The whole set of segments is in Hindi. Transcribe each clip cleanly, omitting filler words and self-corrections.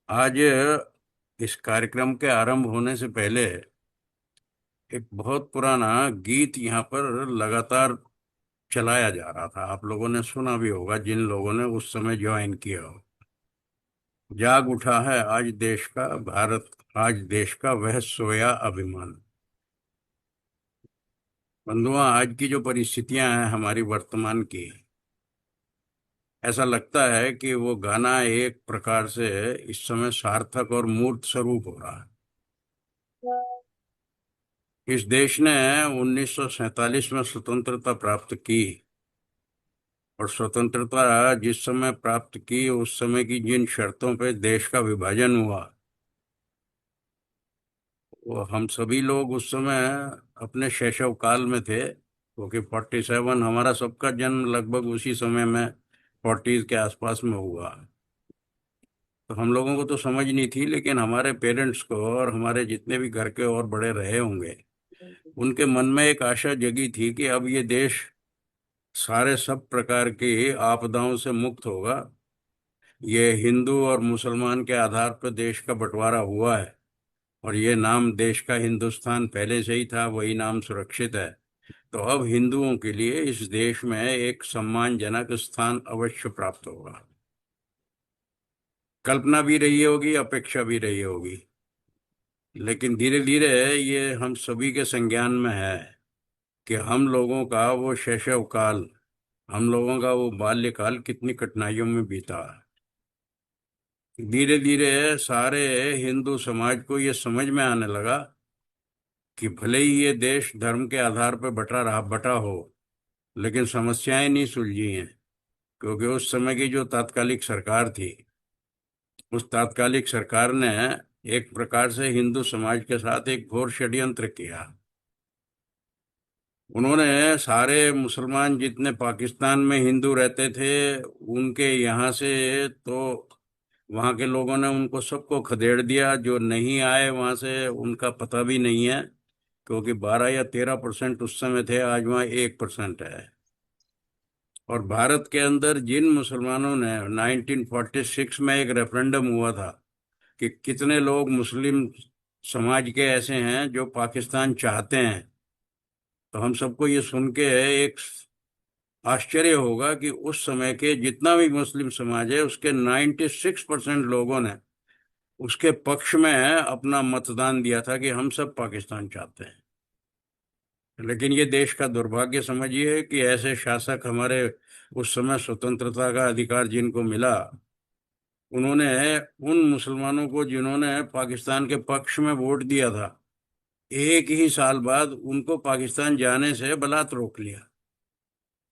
आज इस कार्यक्रम के आरंभ होने से पहले एक बहुत पुराना गीत यहाँ पर लगातार चलाया जा रहा था। आप लोगों ने सुना भी होगा, जिन लोगों ने उस समय ज्वाइन किया हो। जाग उठा है आज देश का भारत, आज देश का वह सोया अभिमान। बंधुआ, आज की जो परिस्थितियां हैं हमारी वर्तमान की, ऐसा लगता है कि वो गाना एक प्रकार से इस समय सार्थक और मूर्त स्वरूप हो रहा है। इस देश ने 1947 में स्वतंत्रता प्राप्त की, और स्वतंत्रता जिस समय प्राप्त की उस समय की जिन शर्तों पे देश का विभाजन हुआ, वो हम सभी लोग उस समय अपने शैशव काल में थे, क्योंकि 47 हमारा सबका जन्म लगभग उसी समय में 40s के आसपास में हुआ। तो हम लोगों को तो समझ नहीं थी, लेकिन हमारे पेरेंट्स को और हमारे जितने भी घर के और बड़े रहे होंगे, उनके मन में एक आशा जगी थी कि अब ये देश सारे सब प्रकार की आपदाओं से मुक्त होगा। ये हिंदू और मुसलमान के आधार पर देश का बंटवारा हुआ है, और ये नाम देश का हिंदुस्तान पहले से ही था, वही नाम सुरक्षित है। तो अब हिंदुओं के लिए इस देश में एक सम्मानजनक स्थान अवश्य प्राप्त होगा। कल्पना भी रही होगी, अपेक्षा भी रही होगी, लेकिन धीरे धीरे ये हम सभी के संज्ञान में है कि हम लोगों का वो शैशव काल, हम लोगों का वो बाल्यकाल कितनी कठिनाइयों में बीता है। धीरे धीरे सारे हिंदू समाज को ये समझ में आने लगा कि भले ही ये देश धर्म के आधार पर बटा हो, लेकिन समस्याएं नहीं सुलझी हैं। क्योंकि उस समय की जो तात्कालिक सरकार थी, उस तात्कालिक सरकार ने एक प्रकार से हिंदू समाज के साथ एक घोर षड्यंत्र किया। उन्होंने सारे मुसलमान जितने पाकिस्तान में हिंदू रहते थे, उनके यहाँ से तो वहाँ के लोगों ने उनको सबको खदेड़ दिया। जो नहीं आए वहाँ से उनका पता भी नहीं है, क्योंकि 12 या 13% उस समय थे, आज वहाँ 1% है। और भारत के अंदर जिन मुसलमानों ने 1946 में एक रेफरेंडम हुआ था कि कितने लोग मुस्लिम समाज के ऐसे हैं जो पाकिस्तान चाहते हैं, तो हम सबको ये सुन के एक आश्चर्य होगा कि उस समय के जितना भी मुस्लिम समाज है उसके 96% लोगों ने उसके पक्ष में अपना मतदान दिया था कि हम सब पाकिस्तान चाहते हैं। लेकिन ये देश का दुर्भाग्य समझिए कि ऐसे शासक हमारे उस समय स्वतंत्रता का अधिकार जिनको मिला, उन्होंने उन मुसलमानों को जिन्होंने पाकिस्तान के पक्ष में वोट दिया था, एक ही साल बाद उनको पाकिस्तान जाने से बलात् रोक लिया।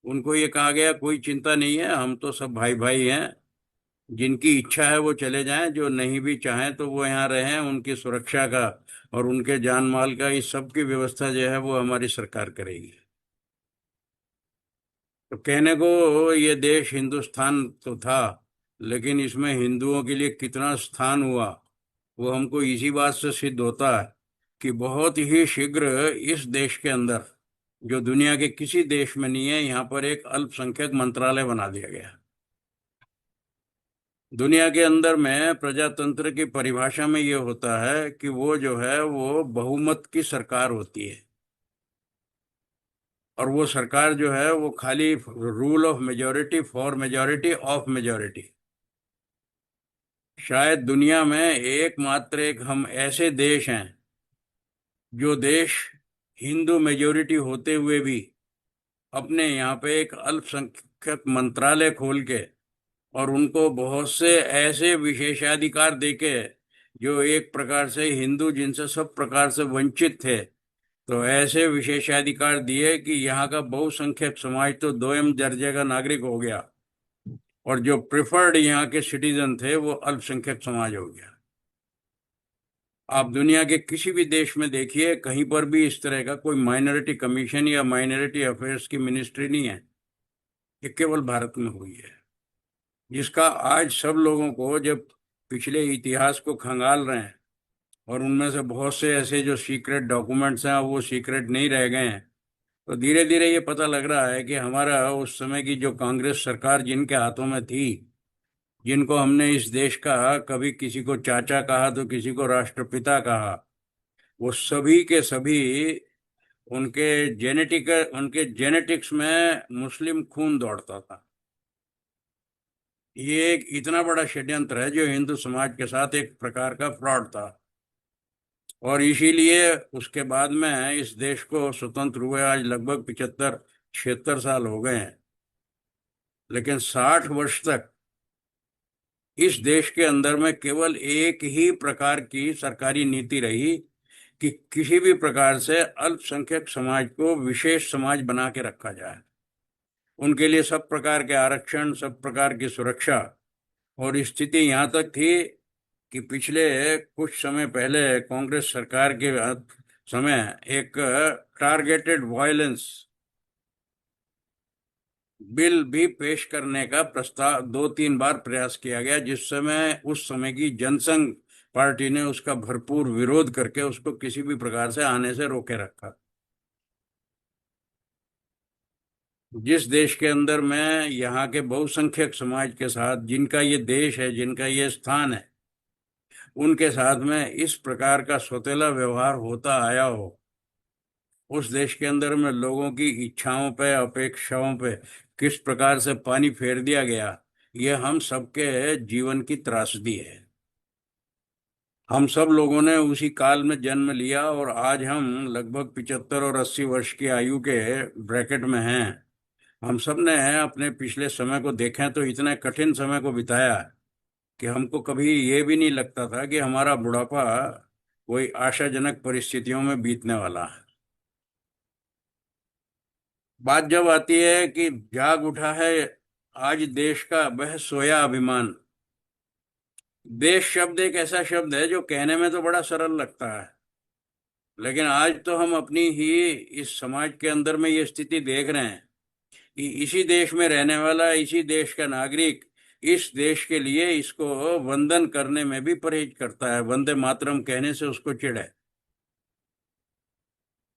उनको ये कहा गया कोई चिंता नहीं है, हम तो सब भाई भाई हैं, जिनकी इच्छा है वो चले जाएं, जो नहीं भी चाहें तो वो यहाँ रहें। उनकी सुरक्षा का और उनके जान माल का इस सब की व्यवस्था जो है वो हमारी सरकार करेगी। तो कहने को ये देश हिंदुस्तान तो था, लेकिन इसमें हिंदुओं के लिए कितना स्थान हुआ वो हमको इसी बात से सिद्ध होता है कि बहुत ही शीघ्र इस देश के अंदर, जो दुनिया के किसी देश में नहीं है, यहाँ पर एक अल्पसंख्यक मंत्रालय बना दिया गया। दुनिया के अंदर में प्रजातंत्र की परिभाषा में ये होता है कि वो जो है वो बहुमत की सरकार होती है, और वो सरकार जो है वो खाली rule of majority for majority of majority. शायद दुनिया में एकमात्र एक हम ऐसे देश हैं जो देश हिंदू मेजोरिटी होते हुए भी अपने यहाँ पे एक अल्पसंख्यक मंत्रालय खोल के और उनको बहुत से ऐसे विशेषाधिकार देके, जो एक प्रकार से हिंदू जिनसे सब प्रकार से वंचित थे, तो ऐसे विशेषाधिकार दिए कि यहाँ का बहुसंख्यक समाज तो दोयम दर्जे का नागरिक हो गया, और जो प्रिफर्ड यहाँ के सिटीजन थे वो अल्पसंख्यक समाज हो गया। आप दुनिया के किसी भी देश में देखिए, कहीं पर भी इस तरह का कोई माइनॉरिटी कमीशन या माइनॉरिटी अफेयर्स की मिनिस्ट्री नहीं है। ये केवल भारत में हुई है, जिसका आज सब लोगों को जब पिछले इतिहास को खंगाल रहे हैं, और उनमें से बहुत से ऐसे जो सीक्रेट डॉक्यूमेंट्स हैं वो सीक्रेट नहीं रह गए हैं, तो धीरे धीरे ये पता लग रहा है कि हमारा उस समय की जो कांग्रेस सरकार जिनके हाथों में थी, जिनको हमने इस देश का कभी किसी को चाचा कहा तो किसी को राष्ट्रपिता कहा, वो सभी के सभी उनके उनके जेनेटिक्स में मुस्लिम खून दौड़ता था। ये एक इतना बड़ा षड्यंत्र है जो हिंदू समाज के साथ एक प्रकार का फ्रॉड था। और इसीलिए उसके बाद में इस देश को स्वतंत्र हुए आज लगभग 75 76 साल हो गए हैं, लेकिन 60 वर्ष तक इस देश के अंदर में केवल एक ही प्रकार की सरकारी नीति रही कि किसी भी प्रकार से अल्पसंख्यक समाज को विशेष समाज बना के रखा जाए। उनके लिए सब प्रकार के आरक्षण, सब प्रकार की सुरक्षा। और स्थिति यहाँ तक थी कि पिछले कुछ समय पहले कांग्रेस सरकार के समय एक टारगेटेड वायलेंस बिल भी पेश करने का प्रस्ताव 2 3 बार प्रयास किया गया, जिस समय उस समय की जनसंघ पार्टी ने उसका भरपूर विरोध करके उसको किसी भी प्रकार से आने से रोके रखा। जिस देश के अंदर में यहाँ के बहुसंख्यक समाज के साथ, जिनका ये देश है, जिनका ये स्थान है, उनके साथ में इस प्रकार का सौतेला व्यवहार होता आया हो, उस देश के अंदर में लोगों की इच्छाओं पे, अपेक्षाओं पे किस प्रकार से पानी फेर दिया गया, ये हम सबके जीवन की त्रासदी है। हम सब लोगों ने उसी काल में जन्म लिया और आज हम लगभग 75 और 80 वर्ष की आयु के ब्रैकेट में हैं। हम सब ने अपने पिछले समय को देखें तो इतने कठिन समय को बिताया कि हमको कभी ये भी नहीं लगता था कि हमारा बुढ़ापा कोई आशाजनक परिस्थितियों में बीतने वाला है। बात जब आती है कि जाग उठा है आज देश का वह सोया अभिमान। देश शब्द एक ऐसा शब्द है जो कहने में तो बड़ा सरल लगता है, लेकिन आज तो हम अपनी ही इस समाज के अंदर में ये स्थिति देख रहे हैं कि इसी देश में रहने वाला, इसी देश का नागरिक इस देश के लिए इसको वंदन करने में भी परहेज करता है। वंदे मातरम कहने से उसको चिढ़ है।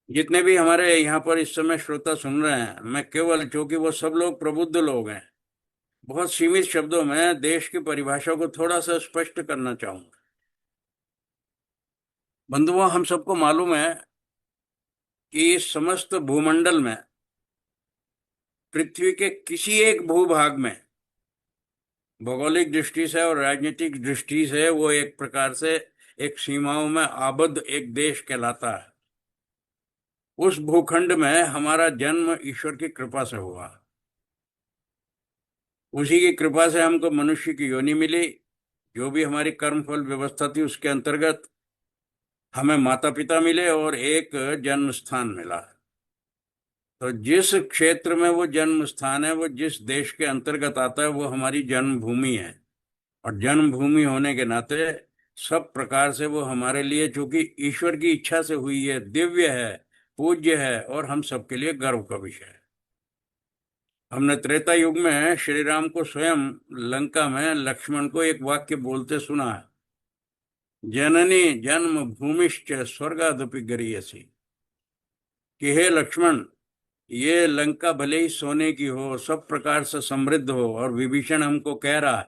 जितने भी हमारे यहाँ पर इस समय श्रोता सुन रहे हैं, मैं केवल, क्योंकि वो सब लोग प्रबुद्ध लोग हैं, बहुत सीमित शब्दों में देश की परिभाषा को थोड़ा सा स्पष्ट करना चाहूंगा। बंधुओं, हम सबको मालूम है कि इस समस्त भूमंडल में, पृथ्वी के किसी एक भूभाग में, भौगोलिक दृष्टि से और राजनीतिक दृष्टि से वो एक प्रकार से एक सीमाओं में आबद्ध एक देश कहलाता है। उस भूखंड में हमारा जन्म ईश्वर की कृपा से हुआ। उसी की कृपा से हमको मनुष्य की योनि मिली। जो भी हमारी कर्मफल व्यवस्था थी उसके अंतर्गत हमें माता पिता मिले और एक जन्म स्थान मिला। तो जिस क्षेत्र में वो जन्म स्थान है, वो जिस देश के अंतर्गत आता है, वो हमारी जन्मभूमि है। और जन्मभूमि होने के नाते सब प्रकार से वो हमारे लिए, चूंकि ईश्वर की इच्छा से हुई है, दिव्य है, पूज्य है और हम सबके लिए गर्व का विषय है। हमने त्रेता युग में श्री राम को स्वयं लंका में लक्ष्मण को एक वाक्य बोलते सुना है, जननी जन्म भूमिश्च स्वर्गादपि गरीयसी। कि हे लक्ष्मण, ये लंका भले ही सोने की हो, सब प्रकार से समृद्ध हो, और विभीषण हमको कह रहा है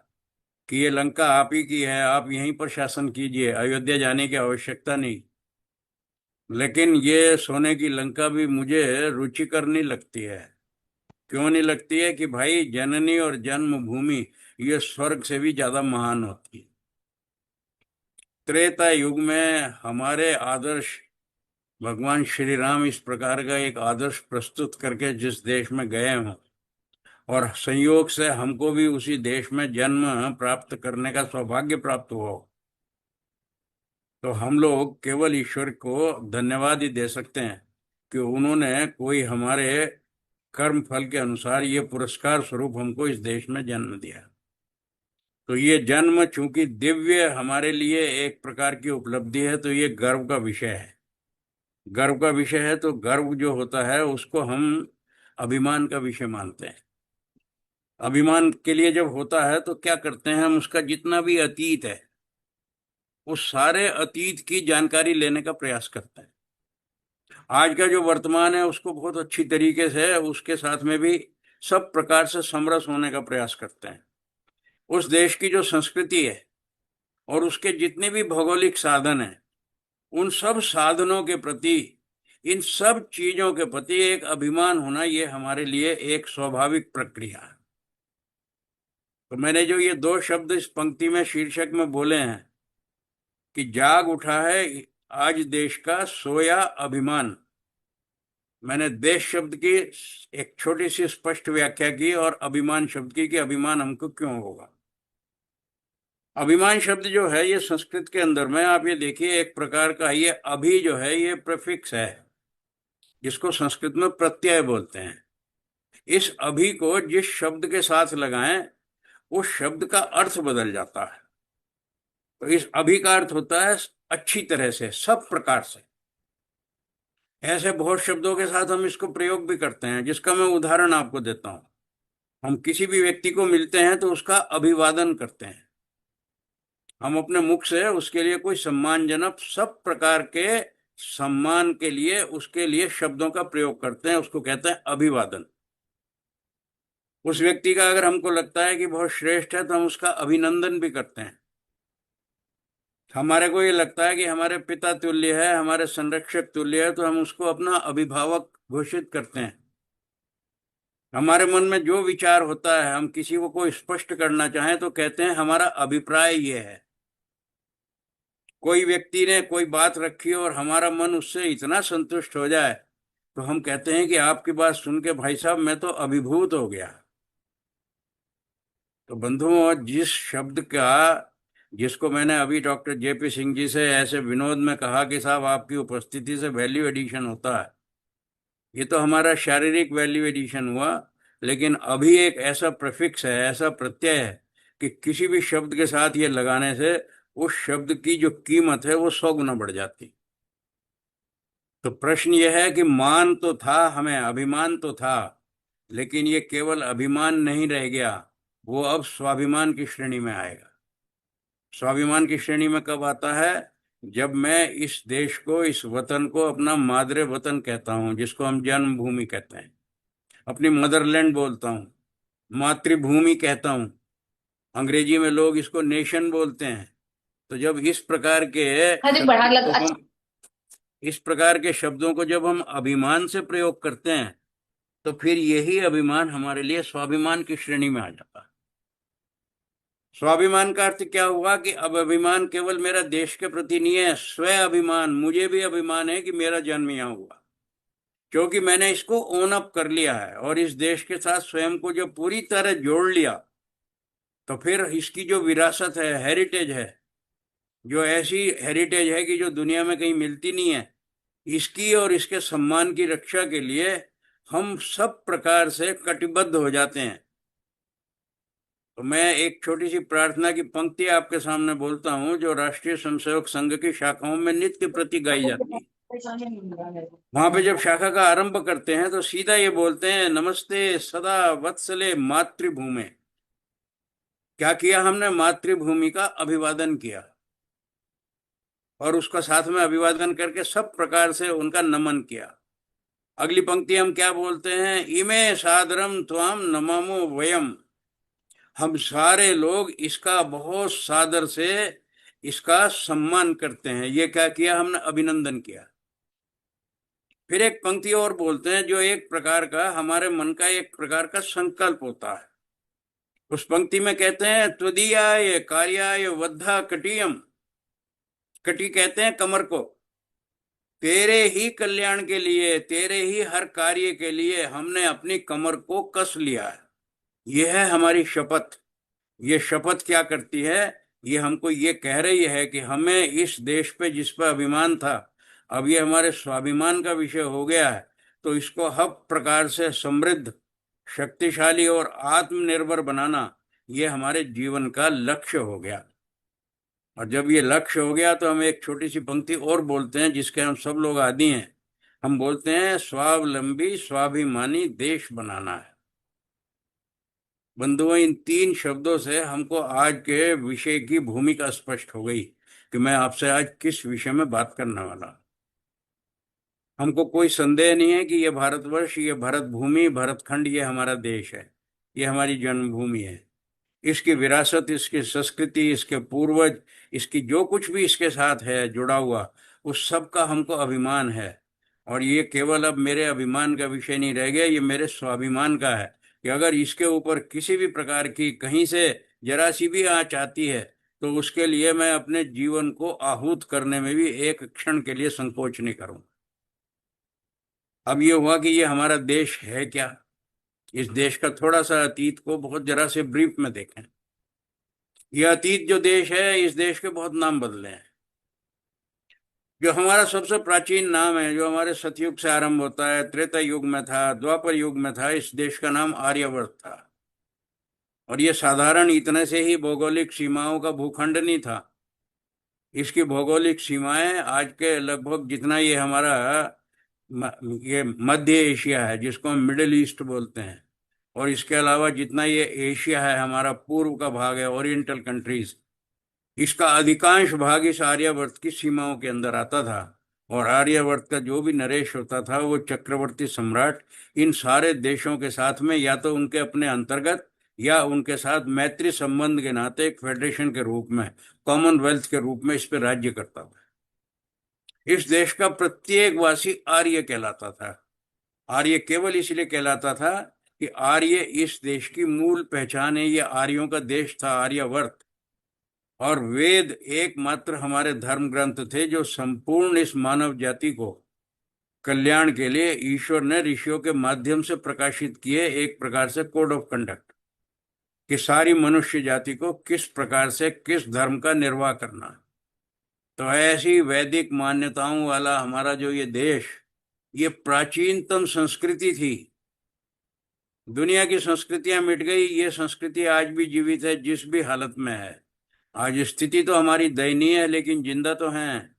कि ये लंका आप ही की है, आप यहीं पर शासन कीजिए, अयोध्या जाने की आवश्यकता नहीं, लेकिन ये सोने की लंका भी मुझे रुचिकर नहीं लगती है। क्यों नहीं लगती है? कि भाई, जननी और जन्मभूमि ये स्वर्ग से भी ज्यादा महान होती है। त्रेता युग में हमारे आदर्श भगवान श्री राम इस प्रकार का एक आदर्श प्रस्तुत करके जिस देश में गए हों, और संयोग से हमको भी उसी देश में जन्म प्राप्त करने का सौभाग्य प्राप्त हुआ हो, तो हम लोग केवल ईश्वर को धन्यवाद ही दे सकते हैं कि उन्होंने कोई हमारे कर्म फल के अनुसार ये पुरस्कार स्वरूप हमको इस देश में जन्म दिया। तो ये जन्म चूंकि दिव्य हमारे लिए एक प्रकार की उपलब्धि है, तो ये गर्व का विषय है। गर्व का विषय है तो गर्व जो होता है उसको हम अभिमान का विषय मानते हैं। अभिमान के लिए जब होता है तो क्या करते हैं हम? उसका जितना भी अतीत है, उस सारे अतीत की जानकारी लेने का प्रयास करते हैं। आज का जो वर्तमान है उसको बहुत अच्छी तरीके से उसके साथ में भी सब प्रकार से समरस होने का प्रयास करते हैं। उस देश की जो संस्कृति है और उसके जितने भी भौगोलिक साधन हैं, उन सब साधनों के प्रति, इन सब चीजों के प्रति एक अभिमान होना, ये हमारे लिए एक स्वाभाविक प्रक्रिया है। तो मैंने जो ये दो शब्द इस पंक्ति में शीर्षक में बोले हैं कि जाग उठा है आज देश का सोया अभिमान, मैंने देश शब्द की एक छोटी सी स्पष्ट व्याख्या की और अभिमान शब्द की कि अभिमान हमको क्यों होगा। अभिमान शब्द जो है ये संस्कृत के अंदर में आप ये देखिए एक प्रकार का, ये अभी जो है ये प्रीफिक्स है जिसको संस्कृत में प्रत्यय बोलते हैं। इस अभी को जिस शब्द के साथ लगाएं उस शब्द का अर्थ बदल जाता है। तो इस अभी का अर्थ होता है अच्छी तरह से, सब प्रकार से। ऐसे बहुत शब्दों के साथ हम इसको प्रयोग भी करते हैं, जिसका मैं उदाहरण आपको देता हूं। हम किसी भी व्यक्ति को मिलते हैं तो उसका अभिवादन करते हैं, हम अपने मुख से उसके लिए कोई सम्मानजनक सब प्रकार के सम्मान के लिए उसके लिए शब्दों का प्रयोग करते हैं, उसको कहते हैं अभिवादन। उस व्यक्ति का अगर हमको लगता है कि बहुत श्रेष्ठ है तो हम उसका अभिनंदन भी करते हैं। हमारे को ये लगता है कि हमारे पिता तुल्य है, हमारे संरक्षक तुल्य है, तो हम उसको अपना अभिभावक घोषित करते हैं। हमारे मन में जो विचार होता है, हम किसी को स्पष्ट करना चाहें तो कहते हैं हमारा अभिप्राय ये है। कोई व्यक्ति ने कोई बात रखी और हमारा मन उससे इतना संतुष्ट हो जाए तो हम कहते हैं कि आपकी बात सुन के भाई साहब मैं तो अभिभूत हो गया। तो बंधुओं, जिस शब्द का, जिसको मैंने अभी डॉक्टर जेपी सिंह जी से ऐसे विनोद में कहा कि साहब आपकी उपस्थिति से वैल्यू एडिशन होता है, ये तो हमारा शारीरिक वैल्यू एडिशन हुआ, लेकिन अभी एक ऐसा प्रीफिक्स है, ऐसा प्रत्यय है कि किसी भी शब्द के साथ ये लगाने से उस शब्द की जो कीमत है वो 100 गुना बढ़ जाती। तो प्रश्न यह है कि मान तो था, हमें अभिमान तो था, लेकिन ये केवल अभिमान नहीं रह गया, वो अब स्वाभिमान की श्रेणी में आएगा। स्वाभिमान की श्रेणी में कब आता है? जब मैं इस देश को, इस वतन को अपना मादरे वतन कहता हूं, जिसको हम जन्मभूमि कहते हैं, अपनी मदरलैंड बोलता हूं, मातृभूमि कहता हूं। अंग्रेजी में लोग इसको नेशन बोलते हैं। तो जब इस प्रकार के शब्द को हम, इस प्रकार के शब्दों को जब हम अभिमान से प्रयोग करते हैं तो फिर यही अभिमान हमारे लिए स्वाभिमान की श्रेणी में आ जाता है। स्वाभिमान का अर्थ क्या हुआ कि अब अभिमान केवल मेरा देश के प्रति नहीं है, स्व अभिमान, मुझे भी अभिमान है कि मेरा जन्म यहाँ हुआ, क्योंकि मैंने इसको ओन अप कर लिया है और इस देश के साथ स्वयं को जब पूरी तरह जोड़ लिया तो फिर इसकी जो विरासत है, हेरिटेज है, जो ऐसी हेरिटेज है कि जो दुनिया में कहीं मिलती नहीं है, इसकी और इसके सम्मान की रक्षा के लिए हम सब प्रकार से कटिबद्ध हो जाते हैं। तो मैं एक छोटी सी प्रार्थना की पंक्ति आपके सामने बोलता हूं, जो राष्ट्रीय स्वयंसेवक संघ की शाखाओं में नित्य प्रति गाई जाती है। वहां पे जब शाखा का आरंभ करते हैं तो सीधा ये बोलते हैं, नमस्ते सदा वत्सले मातृभूमि। क्या किया हमने? मातृभूमि का अभिवादन किया और उसका साथ में अभिवादन करके सब प्रकार से उनका नमन किया। अगली पंक्ति हम क्या बोलते हैं? इमे सादरम त्वाम नमामो वयम। हम सारे लोग इसका बहुत सादर से इसका सम्मान करते हैं। ये क्या किया हमने? अभिनंदन किया। फिर एक पंक्ति और बोलते हैं जो एक प्रकार का हमारे मन का एक प्रकार का संकल्प होता है। उस पंक्ति में कहते हैं, त्वदीयाय कार्याय वद्धा कटियम। कटी कहते हैं कमर को। तेरे ही कल्याण के लिए, तेरे ही हर कार्य के लिए हमने अपनी कमर को कस लिया है। यह है हमारी शपथ। ये शपथ क्या करती है? ये हमको ये कह रही है कि हमें इस देश पे जिस पर अभिमान था, अब ये हमारे स्वाभिमान का विषय हो गया है, तो इसको हर प्रकार से समृद्ध, शक्तिशाली और आत्मनिर्भर बनाना, ये हमारे जीवन का लक्ष्य हो गया। और जब ये लक्ष्य हो गया तो हम एक छोटी सी पंक्ति और बोलते हैं जिसके हम सब लोग आदी हैं। हम बोलते हैं, स्वावलंबी स्वाभिमानी देश बनाना है। बंधुओं, इन तीन शब्दों से हमको आज के विषय की भूमिका स्पष्ट हो गई कि मैं आपसे आज किस विषय में बात करने वाला। हमको कोई संदेह नहीं है कि ये भारतवर्ष, ये भारत भूमि, भरतखंड, ये हमारा देश है, ये हमारी जन्मभूमि है। इसकी विरासत, इसकी संस्कृति, इसके पूर्वज, इसकी जो कुछ भी इसके साथ है जुड़ा हुआ, उस सब का हमको अभिमान है। और ये केवल अब मेरे अभिमान का विषय नहीं रह गया, ये मेरे स्वाभिमान का है कि अगर इसके ऊपर किसी भी प्रकार की कहीं से जरा सी भी आंच आती है तो उसके लिए मैं अपने जीवन को आहूत करने में भी एक क्षण के लिए संकोच नहीं करूं। अब ये हुआ कि ये हमारा देश है क्या। इस देश का थोड़ा सा अतीत को बहुत जरा से ब्रीफ में देखें। ये अतीत जो देश है, इस देश के बहुत नाम बदले हैं। जो हमारा सबसे प्राचीन नाम है, जो हमारे सतयुग से आरंभ होता है, त्रेता युग में था, द्वापर युग में था, इस देश का नाम आर्यवर्त था। और ये साधारण इतने से ही भौगोलिक सीमाओं का भूखंड नहीं था। इसकी भौगोलिक सीमाएं आज के लगभग जितना ये हमारा ये मध्य एशिया है, जिसको हम मिडिल ईस्ट बोलते हैं, और इसके अलावा जितना ये एशिया है, हमारा पूर्व का भाग है, ओरिएंटल कंट्रीज, इसका अधिकांश भाग इस आर्यावर्त की सीमाओं के अंदर आता था। और आर्यावर्त का जो भी नरेश होता था वो चक्रवर्ती सम्राट इन सारे देशों के साथ में या तो उनके अपने अंतर्गत या उनके साथ मैत्री संबंध के नाते एक फेडरेशन के रूप में, कॉमनवेल्थ के रूप में इस पे राज्य करता था। इस देश का प्रत्येक वासी आर्य कहलाता था। आर्य केवल इसलिए कहलाता था कि आर्य इस देश की मूल पहचान है, ये आर्यों का देश था, आर्यावर्त। और वेद एकमात्र हमारे धर्म ग्रंथ थे जो संपूर्ण इस मानव जाति को कल्याण के लिए ईश्वर ने ऋषियों के माध्यम से प्रकाशित किए, एक प्रकार से कोड ऑफ कंडक्ट, कि सारी मनुष्य जाति को किस प्रकार से किस धर्म का निर्वाह करना। तो ऐसी वैदिक मान्यताओं वाला हमारा जो ये देश, ये प्राचीनतम संस्कृति थी। दुनिया की संस्कृतियां मिट गई, ये संस्कृति आज भी जीवित है, जिस भी हालत में है। आज स्थिति तो हमारी दयनीय है, लेकिन जिंदा तो हैं।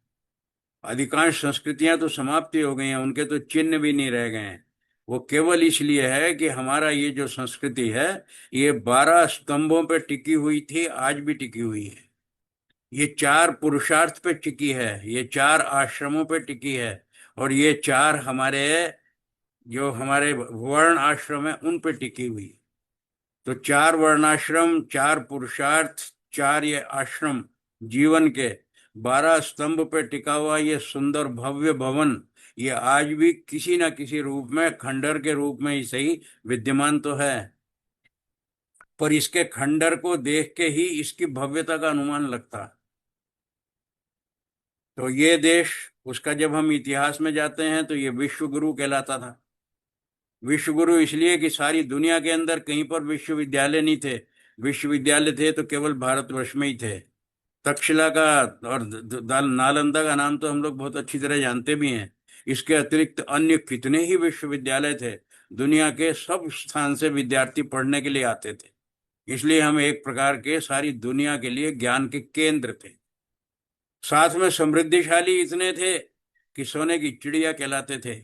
अधिकांश संस्कृतियां तो समाप्ति हो गई हैं, उनके तो चिन्ह भी नहीं रह गए हैं। वो केवल इसलिए है कि हमारा ये जो संस्कृति है, ये 12 स्तंभों पे टिकी हुई थी, आज भी टिकी हुई है। ये 4 पुरुषार्थ पे टिकी है, ये 4 आश्रमों पे टिकी है, और ये 4 हमारे जो हमारे वर्ण आश्रम है उन पे टिकी हुई है। तो 4 वर्णाश्रम, 4 पुरुषार्थ, 4 ये आश्रम, जीवन के 12 स्तंभ पे टिका हुआ ये सुंदर भव्य भवन, ये आज भी किसी ना किसी रूप में, खंडर के रूप में ही सही, विद्यमान तो है। पर इसके खंडर को देख के ही इसकी भव्यता का अनुमान लगता है। तो ये देश, उसका जब हम इतिहास में जाते हैं तो ये विश्व गुरु कहलाता था। विश्व गुरु इसलिए कि सारी दुनिया के अंदर कहीं पर विश्वविद्यालय नहीं थे। विश्वविद्यालय थे तो केवल भारतवर्ष में ही थे। तक्षशिला का और नालंदा का नाम तो हम लोग बहुत अच्छी तरह जानते भी हैं। इसके अतिरिक्त अन्य कितने ही विश्वविद्यालय थे, दुनिया के सब स्थान से विद्यार्थी पढ़ने के लिए आते थे। इसलिए हम एक प्रकार के सारी दुनिया के लिए ज्ञान के केंद्र थे। साथ में समृद्धिशाली इतने थे कि सोने की चिड़िया कहलाते थे।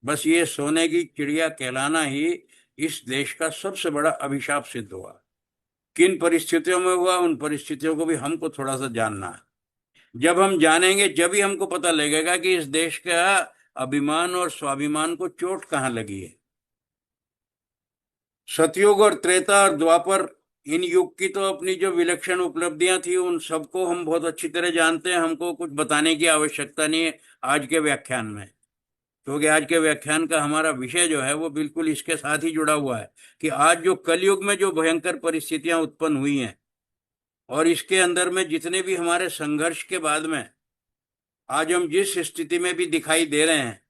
बस ये सोने की चिड़िया कहलाना ही इस देश का सबसे बड़ा अभिशाप सिद्ध हुआ। किन परिस्थितियों में हुआ, उन परिस्थितियों को भी हमको थोड़ा सा जानना है। जब हम जानेंगे जब ही हमको पता लगेगा कि इस देश का अभिमान और स्वाभिमान को चोट कहाँ लगी है। सतयुग और त्रेता और द्वापर, इन युग की तो अपनी जो विलक्षण उपलब्धियां थी उन सबको हम बहुत अच्छी तरह जानते हैं, हमको कुछ बताने की आवश्यकता नहीं है आज के व्याख्यान में। क्योंकि आज के व्याख्यान का हमारा विषय जो है वो बिल्कुल इसके साथ ही जुड़ा हुआ है कि आज जो कलयुग में जो भयंकर परिस्थितियां उत्पन्न हुई हैं, और इसके अंदर में जितने भी हमारे संघर्ष के बाद में आज हम जिस स्थिति में भी दिखाई दे रहे हैं,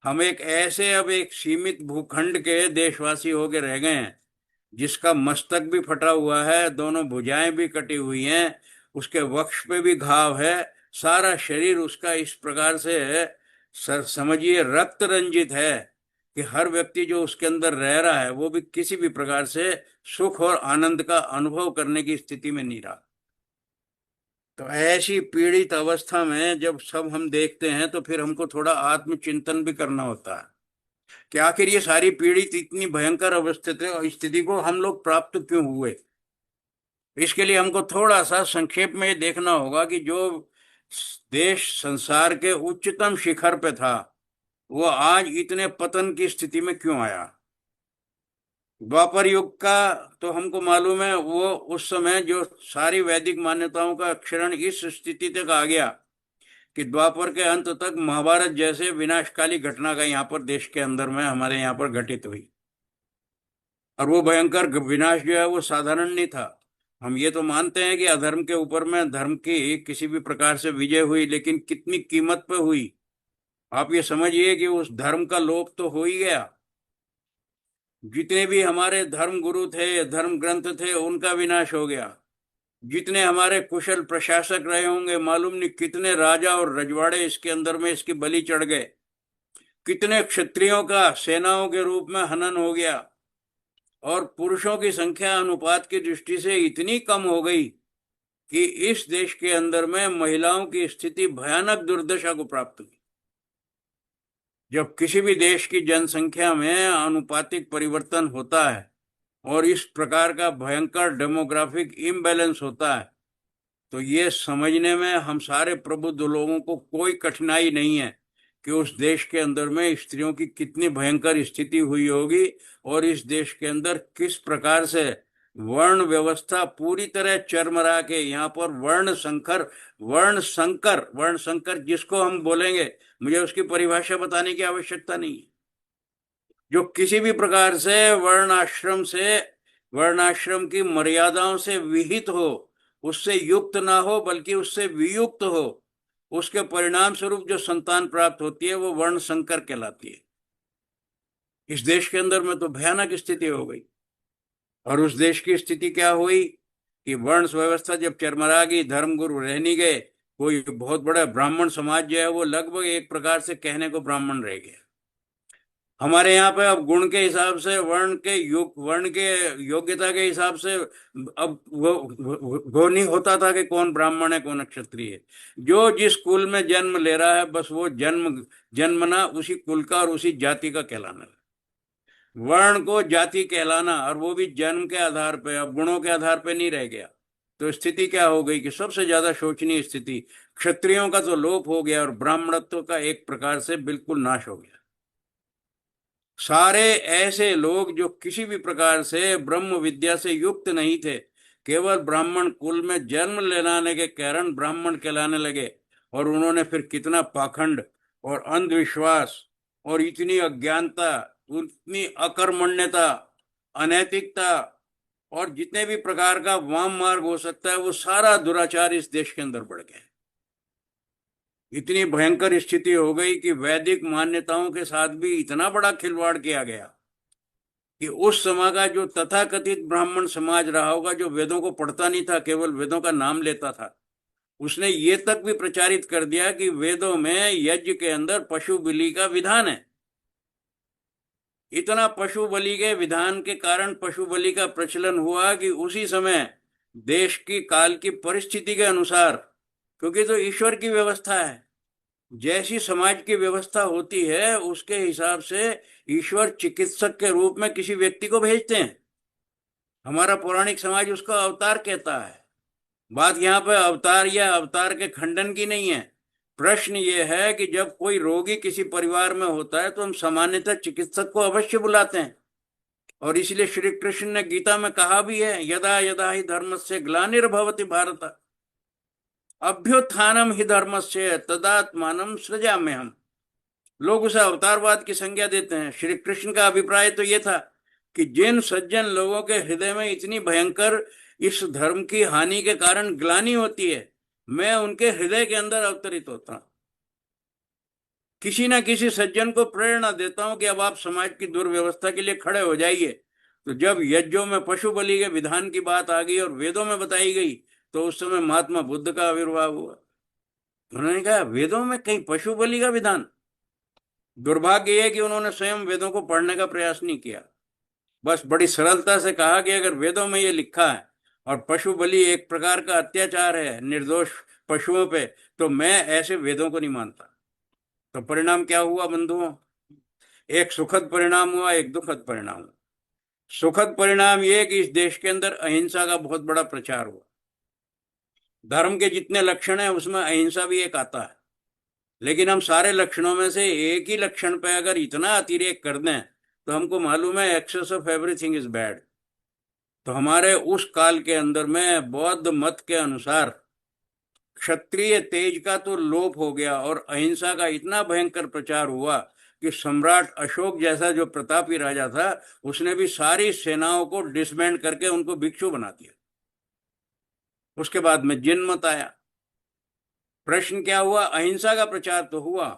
हम एक ऐसे अब एक सीमित भूखंड के देशवासी होके रह गए हैं जिसका मस्तक भी फटा हुआ है, दोनों भुजाएं भी कटी हुई हैं, उसके वक्ष पे भी घाव है, सारा शरीर उसका इस प्रकार से समझिए रक्त रंजित है कि हर व्यक्ति जो उसके अंदर रह रहा है वो भी किसी भी प्रकार से सुख और आनंद का अनुभव करने की स्थिति में नहीं रहा। तो ऐसी पीड़ित अवस्था में जब सब हम देखते हैं तो फिर हमको थोड़ा आत्मचिंतन भी करना होता है कि आखिर ये सारी पीड़ित इतनी भयंकर अवस्थित स्थिति को हम लोग प्राप्त क्यों हुए। इसके लिए हमको थोड़ा सा संक्षेप में ये देखना होगा कि जो देश संसार के उच्चतम शिखर पे था वो आज इतने पतन की स्थिति में क्यों आया। द्वापर युग का तो हमको मालूम है, वो उस समय जो सारी वैदिक मान्यताओं का क्षरण इस स्थिति तक आ गया कि द्वापर के अंत तक महाभारत जैसे विनाशकाली घटना का यहाँ पर देश के अंदर में हमारे यहाँ पर घटित हुई। और वो भयंकर विनाश जो है वो साधारण नहीं था। हम ये तो मानते हैं कि अधर्म के ऊपर में धर्म की किसी भी प्रकार से विजय हुई, लेकिन कितनी कीमत पे हुई। आप ये समझिए कि उस धर्म का लोप तो हो ही गया। जितने भी हमारे धर्म गुरु थे, धर्म ग्रंथ थे, उनका विनाश हो गया। जितने हमारे कुशल प्रशासक रहे होंगे, मालूम नहीं कितने राजा और रजवाड़े इसके अंदर में इसकी बलि चढ़ गए। कितने क्षत्रियों का सेनाओं के रूप में हनन हो गया। और पुरुषों की संख्या अनुपात की दृष्टि से इतनी कम हो गई कि इस देश के अंदर में महिलाओं की स्थिति भयानक दुर्दशा को प्राप्त हुई। जब किसी भी देश की जनसंख्या में आनुपातिक परिवर्तन होता है और इस प्रकार का भयंकर डेमोग्राफिक इम्बैलेंस होता है, तो ये समझने में हम सारे प्रबुद्ध लोगों को कोई कठिनाई नहीं है कि उस देश के अंदर में स्त्रियों की कितनी भयंकर स्थिति हुई होगी और इस देश के अंदर किस प्रकार से वर्ण व्यवस्था पूरी तरह चरमरा के यहाँ पर वर्ण संकर जिसको हम बोलेंगे, मुझे उसकी परिभाषा बताने की आवश्यकता नहीं है। जो किसी भी प्रकार से वर्णाश्रम की मर्यादाओं से विहित हो, उससे युक्त ना हो बल्कि उससे वियुक्त हो, उसके परिणाम स्वरूप जो संतान प्राप्त होती है वो वर्ण संकर कहलाती है। इस देश के अंदर में तो भयानक स्थिति हो गई। और उस देश की स्थिति क्या हुई कि वर्ण व्यवस्था जब चरमरा गई, धर्मगुरु रह नहीं गए, कोई बहुत बड़ा ब्राह्मण समाज जो है वो लगभग एक प्रकार से कहने को ब्राह्मण रह गया। हमारे यहाँ पे अब गुण के हिसाब से, वर्ण के योग्यता के हिसाब से अब वो नहीं होता था कि कौन ब्राह्मण है कौन क्षत्रिय है। जो जिस कुल में जन्म ले रहा है बस वो जन्मना उसी कुल का और उसी जाति का कहलाना है। वर्ण को जाति कहलाना, और वो भी जन्म के आधार पे, अब गुणों के आधार पे नहीं रह गया। तो स्थिति क्या हो गई कि सबसे ज्यादा शोचनीय स्थिति, क्षत्रियों का तो लोप हो गया और ब्राह्मणत्व का एक प्रकार से बिल्कुल नाश हो गया। सारे ऐसे लोग जो किसी भी प्रकार से ब्रह्म विद्या से युक्त नहीं थे, केवल ब्राह्मण कुल में जन्म लेने के कारण ब्राह्मण कहलाने लगे। और उन्होंने फिर कितना पाखंड और अंधविश्वास और इतनी अज्ञानता, उतनी अकर्मण्यता, अनैतिकता और जितने भी प्रकार का वाम मार्ग हो सकता है वो सारा दुराचार इस देश के अंदर बढ़ गया। इतनी भयंकर स्थिति हो गई कि वैदिक मान्यताओं के साथ भी इतना बड़ा खिलवाड़ किया गया कि उस समय का जो तथाकथित ब्राह्मण समाज रहा होगा, जो वेदों को पढ़ता नहीं था, केवल वेदों का नाम लेता था, उसने ये तक भी प्रचारित कर दिया कि वेदों में यज्ञ के अंदर पशु बलि का विधान है। इतना पशु बलि के विधान के कारण पशु बलि का प्रचलन हुआ कि उसी समय देश की काल की परिस्थिति के अनुसार, क्योंकि तो ईश्वर की व्यवस्था है, जैसी समाज की व्यवस्था होती है उसके हिसाब से ईश्वर चिकित्सक के रूप में किसी व्यक्ति को भेजते हैं। हमारा पौराणिक समाज उसका अवतार कहता है। बात यहाँ पे अवतार या अवतार के खंडन की नहीं है। प्रश्न ये है कि जब कोई रोगी किसी परिवार में होता है तो हम सामान्यतः चिकित्सक को अवश्य बुलाते हैं। और इसलिए श्री कृष्ण ने गीता में कहा भी है, यदा यदा ही धर्मस्य ग्लानिर्भवति भारत अभ्युत्थानम ही धर्मस्य तदात्मानं सृजाम्यहम्। लोग उसे अवतारवाद की संज्ञा देते हैं। श्री कृष्ण का अभिप्राय तो ये था कि जिन सज्जन लोगों के हृदय में इतनी भयंकर इस धर्म की हानि के कारण ग्लानि होती है, मैं उनके हृदय के अंदर अवतरित होता हूं। किसी ना किसी सज्जन को प्रेरणा देता हूं कि अब आप समाज की दुर्व्यवस्था के लिए खड़े हो जाइए। तो जब यज्ञों में पशु बलि के विधान की बात आ गई और वेदों में बताई गई, तो उस समय महात्मा बुद्ध का आविर्भाव हुआ। उन्होंने कहा वेदों में कहीं पशु बलि का विधान? दुर्भाग्य है कि उन्होंने स्वयं वेदों को पढ़ने का प्रयास नहीं किया। बस बड़ी सरलता से कहा कि अगर वेदों में ये लिखा है और पशु बलि एक प्रकार का अत्याचार है निर्दोष पशुओं पे, तो मैं ऐसे वेदों को नहीं मानता। तो परिणाम क्या हुआ बंधुओं? एक सुखद परिणाम हुआ, एक दुखद परिणाम हुआ। सुखद परिणाम ये कि इस देश के अंदर अहिंसा का बहुत बड़ा प्रचार हुआ। धर्म के जितने लक्षण हैं उसमें अहिंसा भी एक आता है। लेकिन हम सारे लक्षणों में से एक ही लक्षण पे अगर इतना अतिरेक कर दें तो हमको मालूम है excess of everything is bad. तो हमारे उस काल के अंदर में बौद्ध मत के अनुसार क्षत्रिय तेज का तो लोप हो गया और अहिंसा का इतना भयंकर प्रचार हुआ कि सम्राट अशोक जैसा जो प्रतापी राजा था, उसने भी सारी सेनाओं को डिसबैंड करके उनको भिक्षु बना दिया। उसके बाद में जिन मत आया। प्रश्न क्या हुआ? अहिंसा का प्रचार तो हुआ,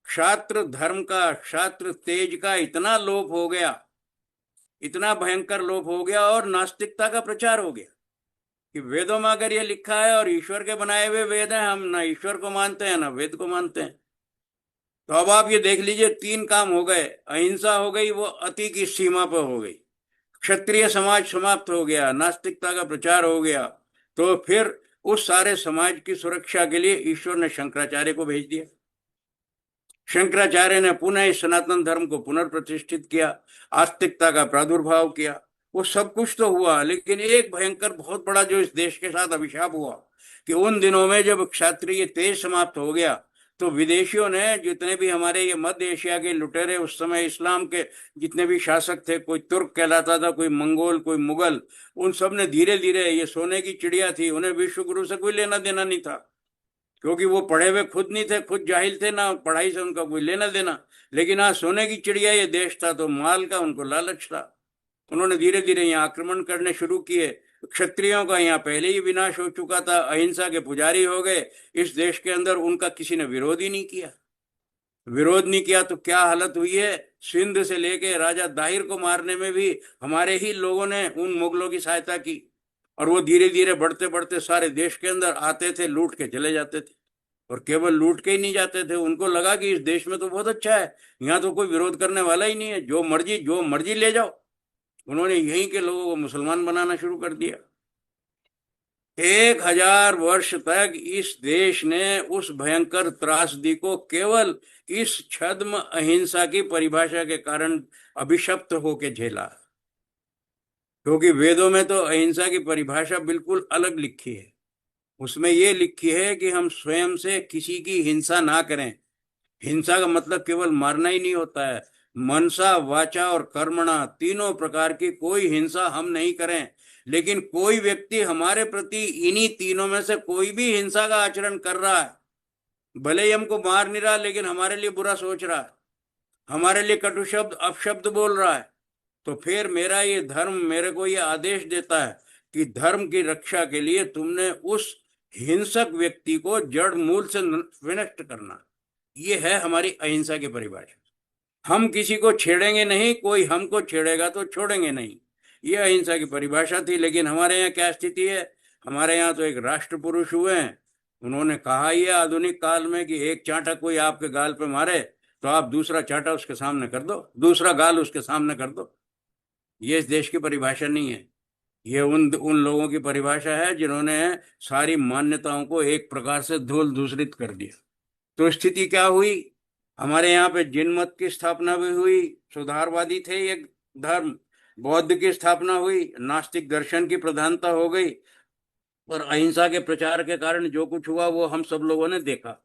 क्षात्र धर्म का, क्षात्र तेज का इतना लोप हो गया, इतना भयंकर लोप हो गया, और नास्तिकता का प्रचार हो गया कि वेदों में अगर ये लिखा है और ईश्वर के बनाए हुए वेद हैं, हम ना ईश्वर को मानते हैं ना वेद को मानते हैं। तो अब आप ये देख लीजिए, तीन काम हो गए। अहिंसा हो गई, वो अति की सीमा पर हो गई। क्षत्रिय समाज समाप्त हो गया, नास्तिकता का प्रचार हो गया। तो फिर उस सारे समाज की सुरक्षा के लिए ईश्वर ने शंकराचार्य को भेज दिया। शंकराचार्य ने पुनः इस सनातन धर्म को पुनर्प्रतिष्ठित किया, आस्तिकता का प्रादुर्भाव किया। वो सब कुछ तो हुआ, लेकिन एक भयंकर बहुत बड़ा जो इस देश के साथ अभिशाप हुआ कि उन दिनों में जब क्षत्रिय तेज समाप्त हो गया, तो विदेशियों ने, जितने भी हमारे ये मध्य एशिया के लुटेरे, उस समय इस्लाम के जितने भी शासक थे, कोई तुर्क कहलाता था, कोई मंगोल, कोई मुगल, उन सब ने धीरे धीरे, ये सोने की चिड़िया थी, उन्हें विश्व गुरु से कोई लेना देना नहीं था, क्योंकि वो पढ़े हुए खुद नहीं थे, खुद जाहिल थे, ना पढ़ाई से उनका कोई लेना देना। लेकिन हाँ, सोने की चिड़िया ये देश था, तो माल का उनको लालच था। उन्होंने धीरे धीरे यहाँ आक्रमण करने शुरू किए। क्षत्रियों का यहाँ पहले ही विनाश हो चुका था, अहिंसा के पुजारी हो गए इस देश के अंदर, उनका किसी ने विरोध ही नहीं किया। विरोध नहीं किया तो क्या हालत हुई है? सिंध से लेके राजा दाहिर को मारने में भी हमारे ही लोगों ने उन मुगलों की सहायता की, और वो धीरे धीरे बढ़ते बढ़ते सारे देश के अंदर आते थे, लूट के चले जाते थे। और केवल लूट के ही नहीं जाते थे, उनको लगा कि इस देश में तो बहुत अच्छा है, यहाँ तो कोई विरोध करने वाला ही नहीं है, जो मर्जी ले जाओ। उन्होंने यहीं के लोगों को मुसलमान बनाना शुरू कर दिया। 1000 वर्ष तक इस देश ने उस भयंकर त्रासदी को केवल इस छद्म अहिंसा की परिभाषा के कारण अभिशप्त होके झेला, क्योंकि वेदों में तो अहिंसा की परिभाषा बिल्कुल अलग लिखी है। उसमें ये लिखी है कि हम स्वयं से किसी की हिंसा ना करें। हिंसा का मतलब केवल मारना ही नहीं होता है, मनसा, वाचा और कर्मणा, तीनों प्रकार की कोई हिंसा हम नहीं करें। लेकिन कोई व्यक्ति हमारे प्रति इन्हीं तीनों में से कोई भी हिंसा का आचरण कर रहा है, भले ही हमको मार नहीं रहा, लेकिन हमारे लिए बुरा सोच रहा है, हमारे लिए कटु शब्द अपशब्द बोल रहा है, तो फिर मेरा ये धर्म मेरे को ये आदेश देता है कि धर्म की रक्षा के लिए तुमने उस हिंसक व्यक्ति को जड़ मूल से विनष्ट करना। ये है हमारी अहिंसा की परिभाषा। हम किसी को छेड़ेंगे नहीं, कोई हमको छेड़ेगा तो छोड़ेंगे नहीं, ये अहिंसा की परिभाषा थी। लेकिन हमारे यहाँ क्या स्थिति है? हमारे यहाँ तो एक राष्ट्र पुरुष हुए हैं, उन्होंने कहा ही है आधुनिक काल में कि एक चांटा कोई आपके गाल पे मारे तो आप दूसरा चांटा उसके सामने कर दो, दूसरा गाल उसके सामने कर दो। ये इस देश की परिभाषा नहीं है, ये उन उन लोगों की परिभाषा है जिन्होंने सारी मान्यताओं को एक प्रकार से धूल दूसरित कर दिया। तो स्थिति क्या हुई? हमारे यहाँ पे जिन मत की स्थापना भी हुई, सुधारवादी थे ये धर्म। बौद्ध की स्थापना हुई, नास्तिक दर्शन की प्रधानता हो गई, और अहिंसा के प्रचार के कारण जो कुछ हुआ वो हम सब लोगों ने देखा।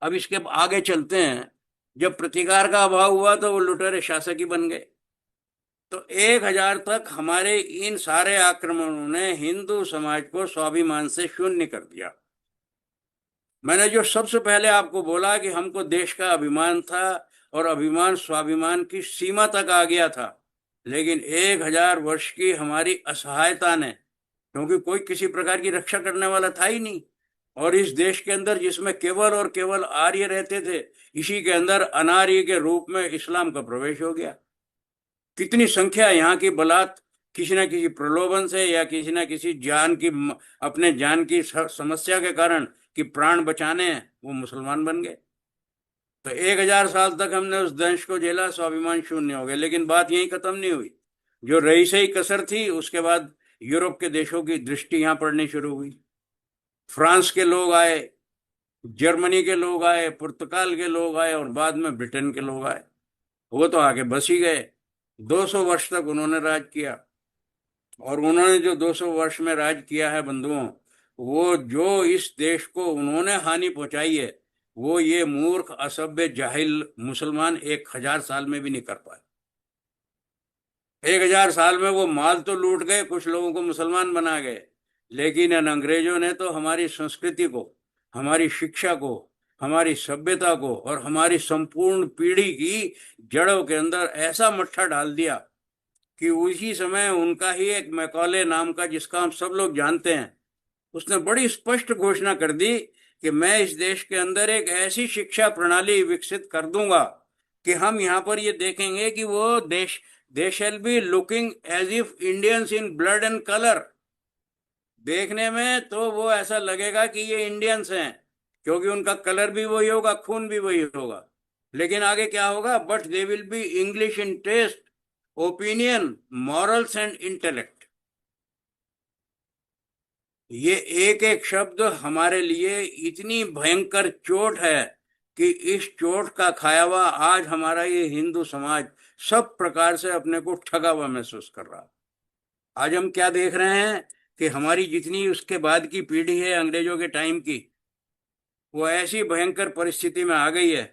अब इसके आगे चलते हैं। जब प्रतिकार का अभाव हुआ तो वो लुटेरे शासक ही बन गए। तो 1000 तक हमारे इन सारे आक्रमणों ने हिंदू समाज को स्वाभिमान से शून्य कर दिया। मैंने जो सबसे पहले आपको बोला कि हमको देश का अभिमान था, और अभिमान स्वाभिमान की सीमा तक आ गया था, लेकिन 1000 वर्ष की हमारी असहायता ने, क्योंकि कोई किसी प्रकार की रक्षा करने वाला था ही नहीं, और इस देश के अंदर जिसमें केवल और केवल आर्य रहते थे, इसी के अंदर अनार्य के रूप में इस्लाम का प्रवेश हो गया। कितनी संख्या यहाँ की बलात् किसी न किसी प्रलोभन से या किसी न किसी जान की, अपने जान की समस्या के कारण कि प्राण बचाने, वो मुसलमान बन गए। तो 1000 साल तक हमने उस दंश को झेला, स्वाभिमान शून्य हो गए। लेकिन बात यही खत्म नहीं हुई। जो रही सही कसर थी, उसके बाद यूरोप के देशों की दृष्टि यहाँ पड़नी शुरू हुई। फ्रांस के लोग आए, जर्मनी के लोग आए, पुर्तगाल के लोग आए, और बाद में ब्रिटेन के लोग आए। वो तो आगे बस ही गए। 200 वर्ष तक उन्होंने राज किया, और उन्होंने जो 200 वर्ष में राज किया है बंधुओं, वो जो इस देश को उन्होंने हानि पहुंचाई है, वो ये मूर्ख असभ्य जाहिल मुसलमान 1000 साल में भी नहीं कर पाए। 1000 साल में वो माल तो लूट गए, कुछ लोगों को मुसलमान बना गए, लेकिन इन अंग्रेजों ने तो हमारी संस्कृति को, हमारी शिक्षा को, हमारी सभ्यता को और हमारी संपूर्ण पीढ़ी की जड़ों के अंदर ऐसा मट्ठा डाल दिया कि उसी समय उनका ही एक मैकॉले नाम का, जिसका हम सब लोग जानते हैं, उसने बड़ी स्पष्ट घोषणा कर दी कि मैं इस देश के अंदर एक ऐसी शिक्षा प्रणाली विकसित कर दूंगा कि हम यहाँ पर ये देखेंगे कि वो देश, they shall be looking as if Indians in blood and colour. देखने में तो वो ऐसा लगेगा कि ये इंडियंस हैं, क्योंकि उनका कलर भी वही होगा, खून भी वही होगा। लेकिन आगे क्या होगा? But they will be English in taste, opinion, morals and intellect. ये एक एक शब्द हमारे लिए इतनी भयंकर चोट है कि इस चोट का खाया हुआ आज हमारा ये हिंदू समाज सब प्रकार से अपने को ठगा हुआ महसूस कर रहा है। आज हम क्या देख रहे हैं कि हमारी जितनी उसके बाद की पीढ़ी है अंग्रेजों के टाइम की, वो ऐसी भयंकर परिस्थिति में आ गई है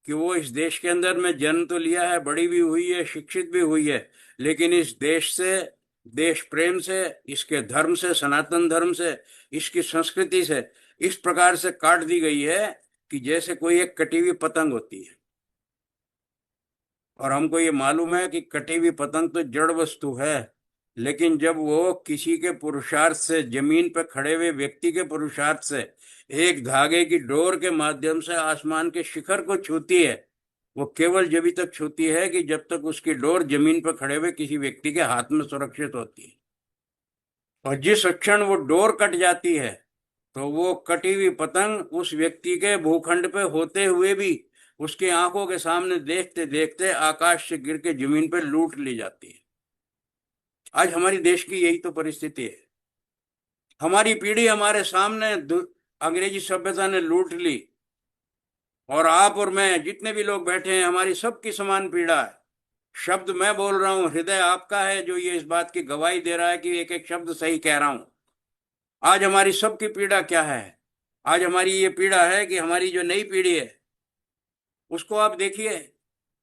कि वो इस देश के अंदर में जन्म तो लिया है, बड़ी भी हुई है, शिक्षित भी हुई है, लेकिन इस देश से, देश प्रेम से, इसके धर्म से, सनातन धर्म से, इसकी संस्कृति से इस प्रकार से काट दी गई है कि जैसे कोई एक कटी हुई पतंग होती है। और हमको ये मालूम है कि कटी हुई पतंग तो जड़ वस्तु है, लेकिन जब वो किसी के पुरुषार्थ से, जमीन पर खड़े हुए व्यक्ति के पुरुषार्थ से एक धागे की डोर के माध्यम से आसमान के शिखर को छूती है, वो केवल जब तक छूती है कि जब तक उसकी डोर जमीन पर खड़े हुए किसी व्यक्ति के हाथ में सुरक्षित होती है। और जिस क्षण वो डोर कट जाती है तो वो कटी हुई पतंग उस व्यक्ति के भूखंड पे होते हुए भी उसकी आंखों के सामने देखते देखते आकाश से गिर के जमीन पे लूट ली जाती है। आज हमारी देश की यही तो परिस्थिति है। हमारी पीढ़ी हमारे सामने अंग्रेजी सभ्यता ने लूट ली, और आप और मैं जितने भी लोग बैठे हैं, हमारी सबकी समान पीड़ा है। शब्द मैं बोल रहा हूं, हृदय आपका है जो ये इस बात की गवाही दे रहा है कि एक एक शब्द सही कह रहा हूं। आज हमारी सबकी पीड़ा क्या है? आज हमारी ये पीड़ा है कि हमारी जो नई पीढ़ी है उसको आप देखिए,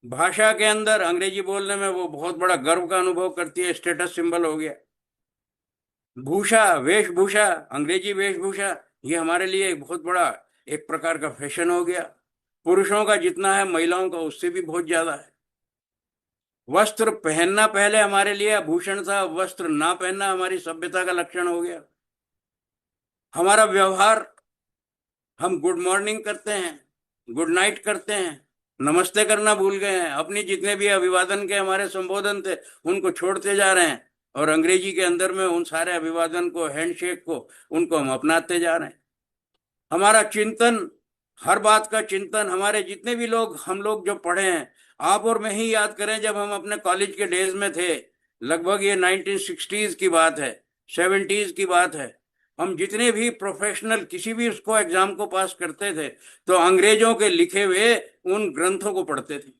भाषा के अंदर अंग्रेजी बोलने में वो बहुत बड़ा गर्व का अनुभव करती है, स्टेटस सिंबल हो गया। भूषा, वेशभूषा, अंग्रेजी वेशभूषा, ये हमारे लिए एक बहुत बड़ा एक प्रकार का फैशन हो गया। पुरुषों का जितना है महिलाओं का उससे भी बहुत ज्यादा है। वस्त्र पहनना पहले हमारे लिए आभूषण था, वस्त्र ना पहनना हमारी सभ्यता का लक्षण हो गया। हमारा व्यवहार, हम गुड मॉर्निंग करते हैं, गुड नाइट करते हैं, नमस्ते करना भूल गए हैं। अपनी जितने भी अभिवादन के हमारे संबोधन थे उनको छोड़ते जा रहे हैं, और अंग्रेजी के अंदर में उन सारे अभिवादन को, हैंडशेक को, उनको हम अपनाते जा रहे हैं। हमारा चिंतन, हर बात का चिंतन, हमारे जितने भी लोग, हम लोग जो पढ़े हैं, आप और मैं ही याद करें, जब हम अपने कॉलेज के डेज में थे, लगभग ये 1960s की बात है, 70s की बात है, हम जितने भी प्रोफेशनल किसी भी उसको एग्जाम को पास करते थे तो अंग्रेजों के लिखे हुए उन ग्रंथों को पढ़ते थे।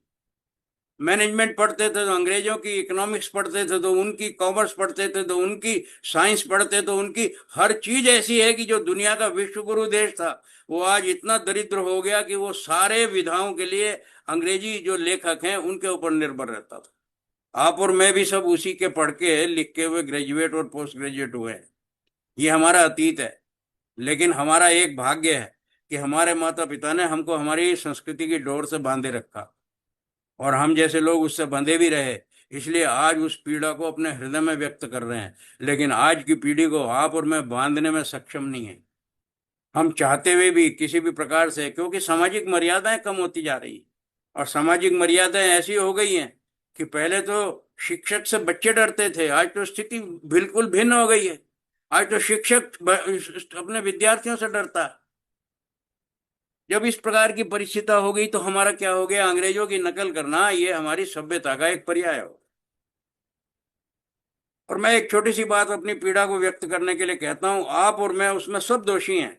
मैनेजमेंट पढ़ते थे तो अंग्रेजों की, इकोनॉमिक्स पढ़ते थे तो उनकी, कॉमर्स पढ़ते थे तो उनकी, साइंस पढ़ते तो उनकी। हर चीज ऐसी है कि जो दुनिया का विश्व गुरु देश था वो आज इतना दरिद्र हो गया कि वो सारे विधाओं के लिए अंग्रेजी जो लेखक हैं उनके ऊपर निर्भर रहता था। आप और मैं भी सब उसी के पढ़ के लिख के हुए ग्रेजुएट और पोस्ट ग्रेजुएट हुए हैं। ये हमारा अतीत है। लेकिन हमारा एक भाग्य है कि हमारे माता पिता ने हमको हमारी संस्कृति की डोर से बांधे रखा, और हम जैसे लोग उससे बंधे भी रहे, इसलिए आज उस पीड़ा को अपने हृदय में व्यक्त कर रहे हैं। लेकिन आज की पीढ़ी को आप और मैं बांधने में सक्षम नहीं है, हम चाहते हुए भी किसी भी प्रकार से, क्योंकि सामाजिक मर्यादाएं कम होती जा रही, और सामाजिक मर्यादाएं ऐसी हो गई हैं कि पहले तो शिक्षक से बच्चे डरते थे, आज तो स्थिति बिल्कुल भिन्न हो गई है। आज तो शिक्षक अपने विद्यार्थियों से डरता है। जब इस प्रकार की परिस्थिति हो गई तो हमारा क्या हो गया? अंग्रेजों की नकल करना ये हमारी सभ्यता का एक पर्याय हो। और मैं एक छोटी सी बात अपनी पीड़ा को व्यक्त करने के लिए कहता हूं, आप और मैं उसमें सब दोषी हैं।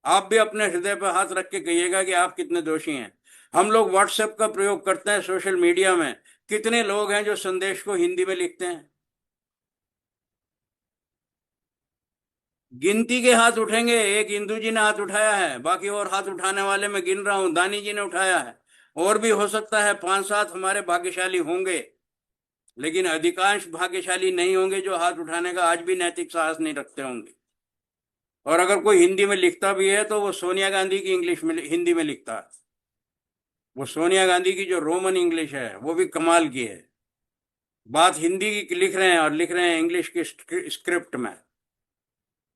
आप भी अपने हृदय पर हाथ रख के कहिएगा कि आप कितने दोषी हैं। हम लोग व्हाट्सएप का प्रयोग करते हैं, सोशल मीडिया में कितने लोग हैं जो संदेश को हिंदी में लिखते हैं? गिनती के हाथ उठेंगे। एक इंदू जी ने हाथ उठाया है, बाकी और हाथ उठाने वाले मैं गिन रहा हूं, दानी जी ने उठाया है, और भी हो सकता है 5-7 हमारे भाग्यशाली होंगे लेकिन अधिकांश भाग्यशाली नहीं होंगे जो हाथ उठाने का आज भी नैतिक साहस नहीं रखते होंगे। और अगर कोई हिंदी में लिखता भी है तो वो सोनिया गांधी की इंग्लिश में हिंदी में लिखता है। वो सोनिया गांधी की जो रोमन इंग्लिश है वो भी कमाल की है। बात हिंदी की लिख रहे हैं और लिख रहे हैं इंग्लिश की स्क्रिप्ट में।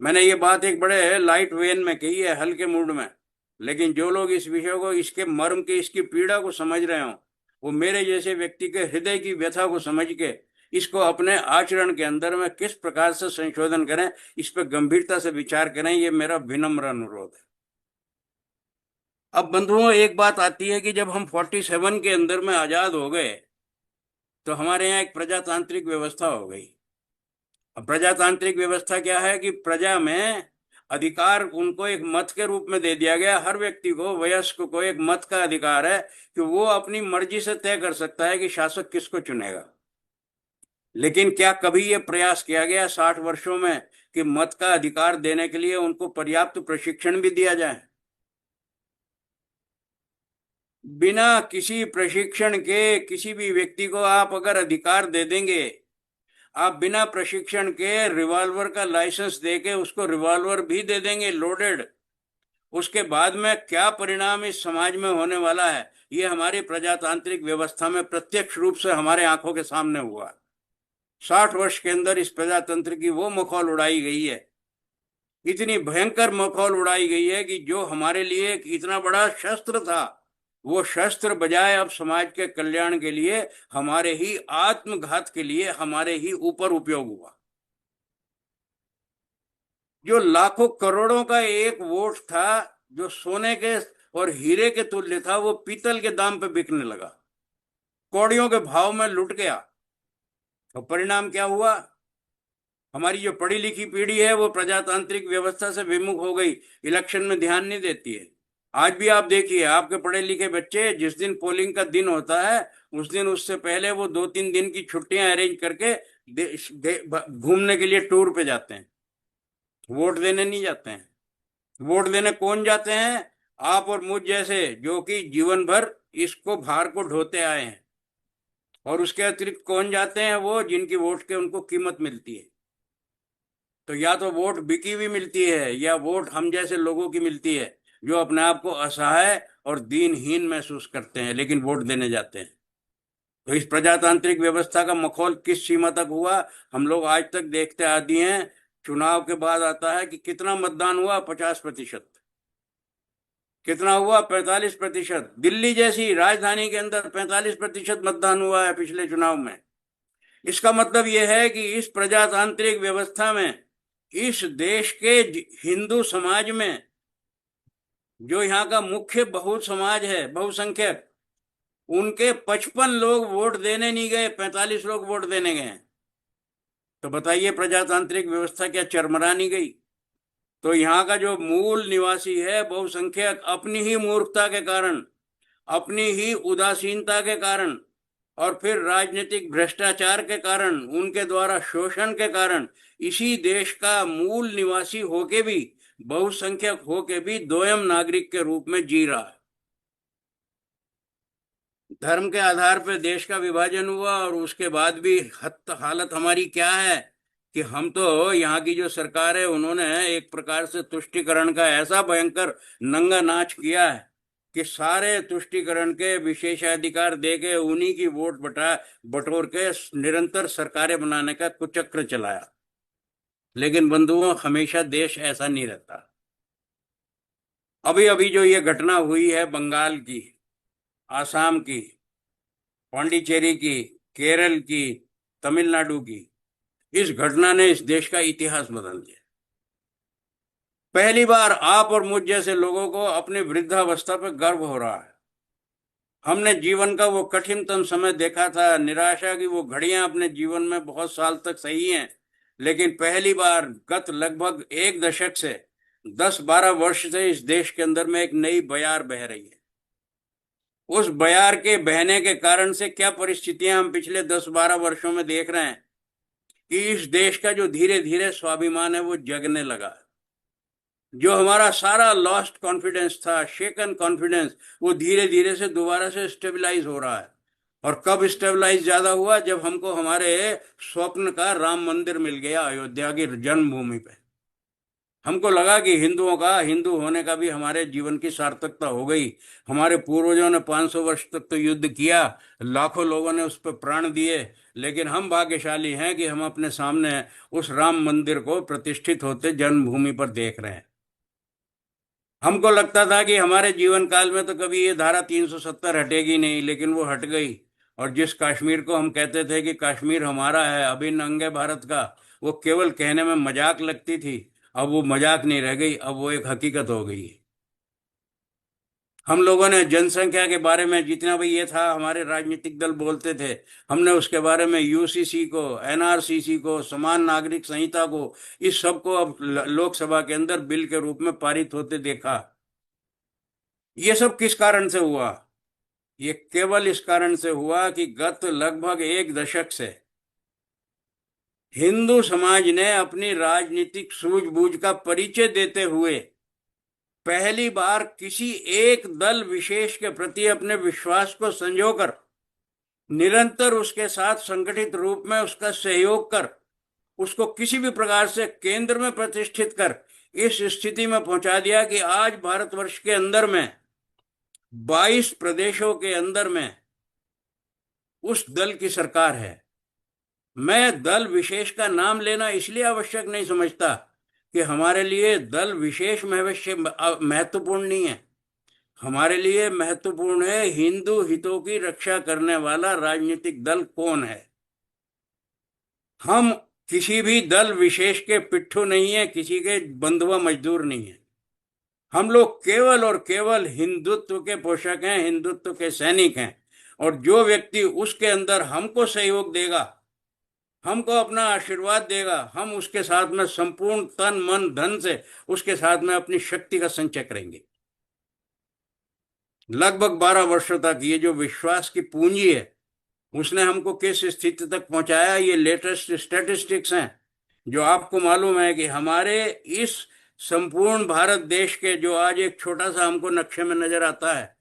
मैंने ये बात एक बड़े लाइट वेन में कही है, हल्के मूड में। लेकिन जो लोग इस विषय को, इसके मर्म के, इसकी पीड़ा को समझ रहे हो, वो मेरे जैसे व्यक्ति के हृदय की व्यथा को समझ के इसको अपने आचरण के अंदर में किस प्रकार से संशोधन करें, इस पर गंभीरता से विचार करें। ये मेरा विनम्र अनुरोध है। अब बंधुओं, एक बात आती है कि जब हम 47 के अंदर में आजाद हो गए तो हमारे यहाँ एक प्रजातांत्रिक व्यवस्था हो गई। अब प्रजातांत्रिक व्यवस्था क्या है कि प्रजा में अधिकार उनको एक मत के रूप में दे दिया गया। हर व्यक्ति को, वयस्क को एक मत का अधिकार है कि वो अपनी मर्जी से तय कर सकता है कि शासक किसको चुनेगा। लेकिन क्या कभी ये प्रयास किया गया 60 वर्षों में कि मत का अधिकार देने के लिए उनको पर्याप्त प्रशिक्षण भी दिया जाए? बिना किसी प्रशिक्षण के किसी भी व्यक्ति को आप अगर अधिकार दे देंगे, आप बिना प्रशिक्षण के रिवॉल्वर का लाइसेंस देके उसको रिवॉल्वर भी दे देंगे लोडेड, उसके बाद में क्या परिणाम इस समाज में होने वाला है, ये हमारी प्रजातांत्रिक व्यवस्था में प्रत्यक्ष रूप से हमारे आंखों के सामने हुआ। 60 वर्ष के अंदर इस प्रजातंत्र की वो मखौल उड़ाई गई है, इतनी भयंकर मखौल उड़ाई गई है कि जो हमारे लिए एक इतना बड़ा शस्त्र था, वो शस्त्र बजाय अब समाज के कल्याण के लिए, हमारे ही आत्मघात के लिए हमारे ही ऊपर उपयोग हुआ। जो लाखों करोड़ों का एक वोट था, जो सोने के और हीरे के तुल्य था, वो पीतल के दाम पे बिकने लगा, कौड़ियों के भाव में लुट गया। तो परिणाम क्या हुआ? हमारी जो पढ़ी लिखी पीढ़ी है वो प्रजातांत्रिक व्यवस्था से विमुख हो गई, इलेक्शन में ध्यान नहीं देती है। आज भी आप देखिए, आपके पढ़े लिखे बच्चे जिस दिन पोलिंग का दिन होता है उस दिन, उससे पहले वो 2-3 दिन की छुट्टियां अरेंज करके घूमने के लिए टूर पे जाते हैं, वोट देने नहीं जाते हैं। वोट देने कौन जाते हैं? आप और मुझ जैसे, जो कि जीवन भर इसको भार को ढोते आए हैं। और उसके अतिरिक्त कौन जाते हैं? वो जिनकी वोट के उनको कीमत मिलती है। तो या तो वोट बिकी हुई मिलती है, या वोट हम जैसे लोगों की मिलती है जो अपने आप को असहाय और दीनहीन महसूस करते हैं लेकिन वोट देने जाते हैं। तो इस प्रजातांत्रिक व्यवस्था का मखौल किस सीमा तक हुआ, हम लोग आज तक देखते आ दिए हैं। चुनाव के बाद आता है कि कितना मतदान हुआ, 50%। कितना हुआ, 45%। दिल्ली जैसी राजधानी के अंदर 45% मतदान हुआ है पिछले चुनाव में। इसका मतलब यह है कि इस प्रजातांत्रिक व्यवस्था में, इस देश के हिंदू समाज में, जो यहाँ का मुख्य बहु समाज है, बहुसंख्यक, उनके 55 लोग वोट देने नहीं गए, 45 लोग वोट देने गए। तो बताइए, प्रजातांत्रिक व्यवस्था क्या चरमरा नहीं गई? तो यहाँ का जो मूल निवासी है बहुसंख्यक, अपनी ही मूर्खता के कारण, अपनी ही उदासीनता के कारण, और फिर राजनीतिक भ्रष्टाचार के कारण, उनके द्वारा शोषण के कारण, इसी देश का मूल निवासी होके भी, बहुसंख्यक होके भी दोयम नागरिक के रूप में जी रहा है। धर्म के आधार पर देश का विभाजन हुआ और उसके बाद भी हालत हमारी क्या है कि हम तो, यहाँ की जो सरकार है उन्होंने एक प्रकार से तुष्टीकरण का ऐसा भयंकर नंगा नाच किया है कि सारे तुष्टीकरण के विशेषाधिकार दे के उन्हीं की वोट बटोर के निरंतर सरकारें बनाने का कुचक्र चलाया। लेकिन बंधुओं, हमेशा देश ऐसा नहीं रहता। अभी अभी जो ये घटना हुई है बंगाल की, आसाम की, पांडिचेरी की, केरल की, तमिलनाडु की, इस घटना ने इस देश का इतिहास बदल दिया। पहली बार आप और मुझ जैसे लोगों को अपनी वृद्धावस्था पर गर्व हो रहा है। हमने जीवन का वो कठिनतम समय देखा था, निराशा की वो घड़ियां अपने जीवन में बहुत साल तक सही हैं, लेकिन पहली बार गत लगभग एक दशक से, 10-12 वर्ष से इस देश के अंदर में एक नई बयार बह रही है। उस बयार के बहने के कारण से क्या परिस्थितियां हम पिछले 10-12 वर्षों में देख रहे हैं कि इस देश का जो धीरे धीरे स्वाभिमान है वो जगने लगा। जो हमारा सारा लॉस्ट कॉन्फिडेंस था, शेकन कॉन्फिडेंस, वो धीरे धीरे से दोबारा से स्टेबलाइज हो रहा है। और कब स्टेबलाइज ज्यादा हुआ? जब हमको हमारे स्वप्न का राम मंदिर मिल गया अयोध्या की जन्मभूमि पे। हमको लगा कि हिंदुओं का, हिंदू होने का भी हमारे जीवन की सार्थकता हो गई। हमारे पूर्वजों ने 500 वर्ष तक तो युद्ध किया, लाखों लोगों ने उस पर प्राण दिए, लेकिन हम भाग्यशाली हैं कि हम अपने सामने उस राम मंदिर को प्रतिष्ठित होते जन्मभूमि पर देख रहे हैं। हमको लगता था कि हमारे जीवन काल में तो कभी ये धारा 370 हटेगी नहीं, लेकिन वो हट गई। और जिस कश्मीर को हम कहते थे कि कश्मीर हमारा है, अभिन्न अंग है भारत का, वो केवल कहने में मजाक लगती थी। अब वो मजाक नहीं रह गई, अब वो एक हकीकत हो गई है। हम लोगों ने जनसंख्या के बारे में जितना भी ये था, हमारे राजनीतिक दल बोलते थे, हमने उसके बारे में यूसीसी को, एनआरसीसी को, समान नागरिक संहिता को, इस सब को अब लोकसभा के अंदर बिल के रूप में पारित होते देखा। ये सब किस कारण से हुआ? ये केवल इस कारण से हुआ कि गत लगभग एक दशक से हिंदू समाज ने अपनी राजनीतिक सूझबूझ का परिचय देते हुए पहली बार किसी एक दल विशेष के प्रति अपने विश्वास को संजोकर निरंतर उसके साथ संगठित रूप में उसका सहयोग कर उसको किसी भी प्रकार से केंद्र में प्रतिष्ठित कर इस स्थिति में पहुंचा दिया कि आज भारतवर्ष के अंदर में 22 प्रदेशों के अंदर में उस दल की सरकार है। मैं दल विशेष का नाम लेना इसलिए आवश्यक नहीं समझता कि हमारे लिए दल विशेष महत्वपूर्ण नहीं है। हमारे लिए महत्वपूर्ण है हिंदू हितों की रक्षा करने वाला राजनीतिक दल कौन है। हम किसी भी दल विशेष के पिट्ठू नहीं है, किसी के बंधुआ मजदूर नहीं है। हम लोग केवल और केवल हिंदुत्व के पोषक हैं, हिंदुत्व के सैनिक हैं। और जो व्यक्ति उसके अंदर हमको सहयोग देगा, हमको अपना आशीर्वाद देगा, हम उसके साथ में संपूर्ण तन मन धन से उसके साथ में अपनी शक्ति का संचय करेंगे। लगभग 12 वर्षों तक ये जो विश्वास की पूंजी है, उसने हमको किस स्थिति तक पहुंचाया। ये लेटेस्ट स्टैटिस्टिक्स हैं जो आपको मालूम है कि हमारे इस संपूर्ण भारत देश के, जो आज एक छोटा सा हमको नक्शे में नजर आता है,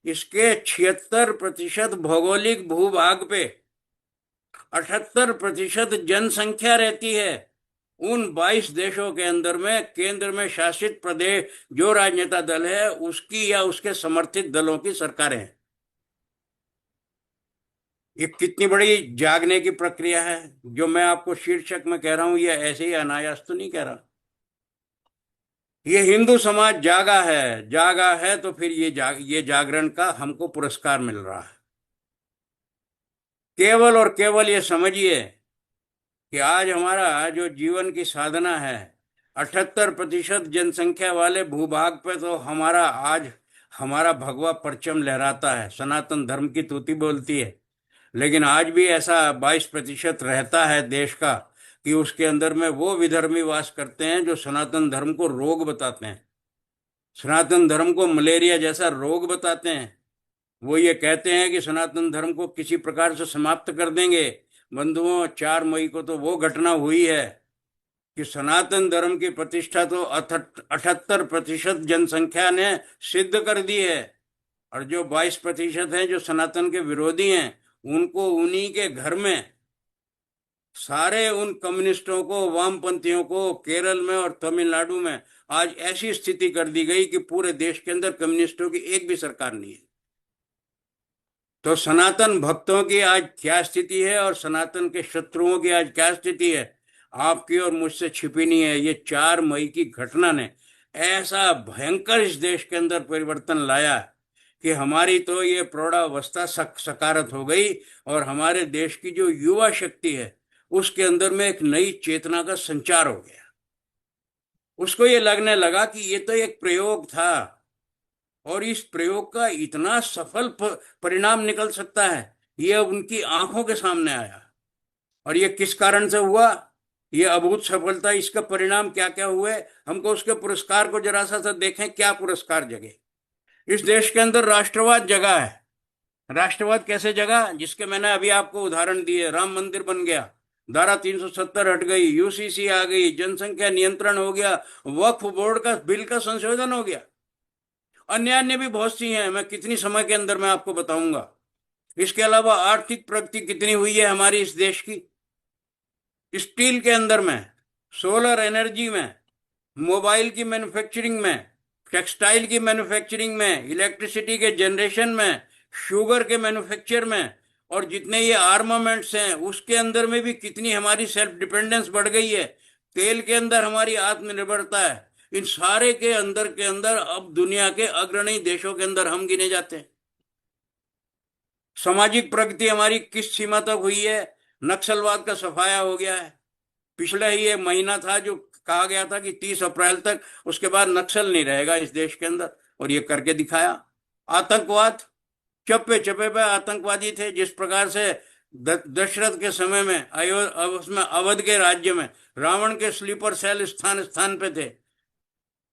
इसके 76% भौगोलिक भूभाग पे 78% जनसंख्या रहती है। उन 22 देशों के अंदर में केंद्र में शासित प्रदेश जो राजनेता दल है उसकी या उसके समर्थित दलों की सरकारें हैं। ये कितनी बड़ी जागने की प्रक्रिया है। जो मैं आपको शीर्षक में कह रहा हूं, ये ऐसे ही अनायास तो नहीं कह रहा। ये हिंदू समाज जागा है, जागा है, तो फिर ये जागरण का हमको पुरस्कार मिल रहा है। केवल और केवल ये समझिए कि आज हमारा जो जीवन की साधना है, 78% जनसंख्या वाले भूभाग पे तो हमारा भगवा परचम लहराता है, सनातन धर्म की तूती बोलती है। लेकिन आज भी ऐसा 22% रहता है देश का कि उसके अंदर में वो विधर्मी वास करते हैं जो सनातन धर्म को रोग बताते हैं, सनातन धर्म को मलेरिया जैसा रोग बताते हैं। वो ये कहते हैं कि सनातन धर्म को किसी प्रकार से समाप्त कर देंगे। बंधुओं, 4 मई को तो वो घटना हुई है कि सनातन धर्म की प्रतिष्ठा तो 78% जनसंख्या ने सिद्ध कर दी है। और जो 22% हैं जो सनातन के विरोधी हैं, उनको उन्हीं के घर में सारे उन कम्युनिस्टों को, वामपंथियों को केरल में और तमिलनाडु में आज ऐसी स्थिति कर दी गई कि पूरे देश के अंदर कम्युनिस्टों की एक भी सरकार नहीं है। तो सनातन भक्तों की आज क्या स्थिति है और सनातन के शत्रुओं की आज क्या स्थिति है, आपकी और मुझसे छिपी नहीं है। ये 4 मई की घटना ने ऐसा भयंकर इस देश के अंदर परिवर्तन लाया कि हमारी तो ये प्रौढ़ावस्था सकारत हो गई और हमारे देश की जो युवा शक्ति है उसके अंदर में एक नई चेतना का संचार हो गया। उसको ये लगने लगा कि ये तो एक प्रयोग था और इस प्रयोग का इतना सफल परिणाम निकल सकता है, ये अब उनकी आंखों के सामने आया। और ये किस कारण से हुआ, ये अभूत सफलता, इसका परिणाम क्या क्या हुए, हमको उसके पुरस्कार को जरा सा देखें। क्या पुरस्कार जगे इस देश के अंदर? राष्ट्रवाद जगा है। राष्ट्रवाद कैसे जगा? जिसके मैंने अभी आपको उदाहरण दिए। राम मंदिर बन गया, धारा 370 हट गई, यूसीसी आ गई, जनसंख्या नियंत्रण हो गया, वक्फ बोर्ड का बिल का संशोधन हो गया। अन्य अन्य भी बहुत सी हैं, मैं कितनी समय के अंदर मैं आपको बताऊंगा। इसके अलावा आर्थिक प्रगति कितनी हुई है हमारी इस देश की, स्टील के अंदर में, सोलर एनर्जी में, मोबाइल की मैन्युफैक्चरिंग में, टेक्सटाइल की मैन्युफैक्चरिंग में, इलेक्ट्रिसिटी के जनरेशन में, शुगर के मैन्युफैक्चर में, और जितने ये आर्मामेंट्स हैं उसके अंदर में भी कितनी हमारी सेल्फ डिपेंडेंस बढ़ गई है। तेल के अंदर हमारी आत्मनिर्भरता है। इन सारे के अंदर अब दुनिया के अग्रणी देशों के अंदर हम गिने जाते हैं। सामाजिक प्रगति हमारी किस सीमा तक हुई है? नक्सलवाद का सफाया हो गया है। पिछले ही एक महीना था जो कहा गया था कि 30 अप्रैल तक उसके बाद नक्सल नहीं रहेगा इस देश के अंदर, और ये करके दिखाया। आतंकवाद, चप्पे चप्पे पे आतंकवादी थे। जिस प्रकार से दशरथ के समय में उसमें अवध के राज्य में रावण के स्लीपर सेल स्थान स्थान पे थे,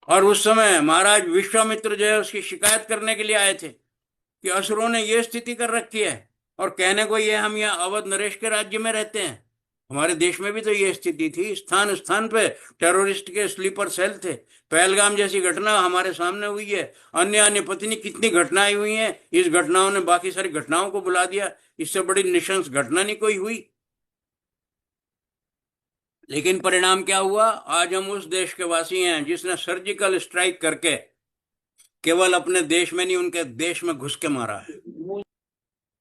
और उस समय महाराज विश्वामित्र जो है उसकी शिकायत करने के लिए आए थे कि असुरों ने ये स्थिति कर रखी है, और कहने को ये हम यहाँ अवध नरेश के राज्य में रहते हैं। हमारे देश में भी तो ये स्थिति थी, स्थान स्थान पे टेररिस्ट के स्लीपर सेल थे। पहलगाम जैसी घटना हमारे सामने हुई है, अन्य अन्य पत्नी कितनी घटनाएं हुई हैं। इस घटनाओं ने बाकी सारी घटनाओं को बुला दिया, इससे बड़ी निशंस घटना नहीं कोई हुई। लेकिन परिणाम क्या हुआ? आज हम उस देश के वासी हैं जिसने सर्जिकल स्ट्राइक करके केवल अपने देश में नहीं, उनके देश में घुस के मारा है।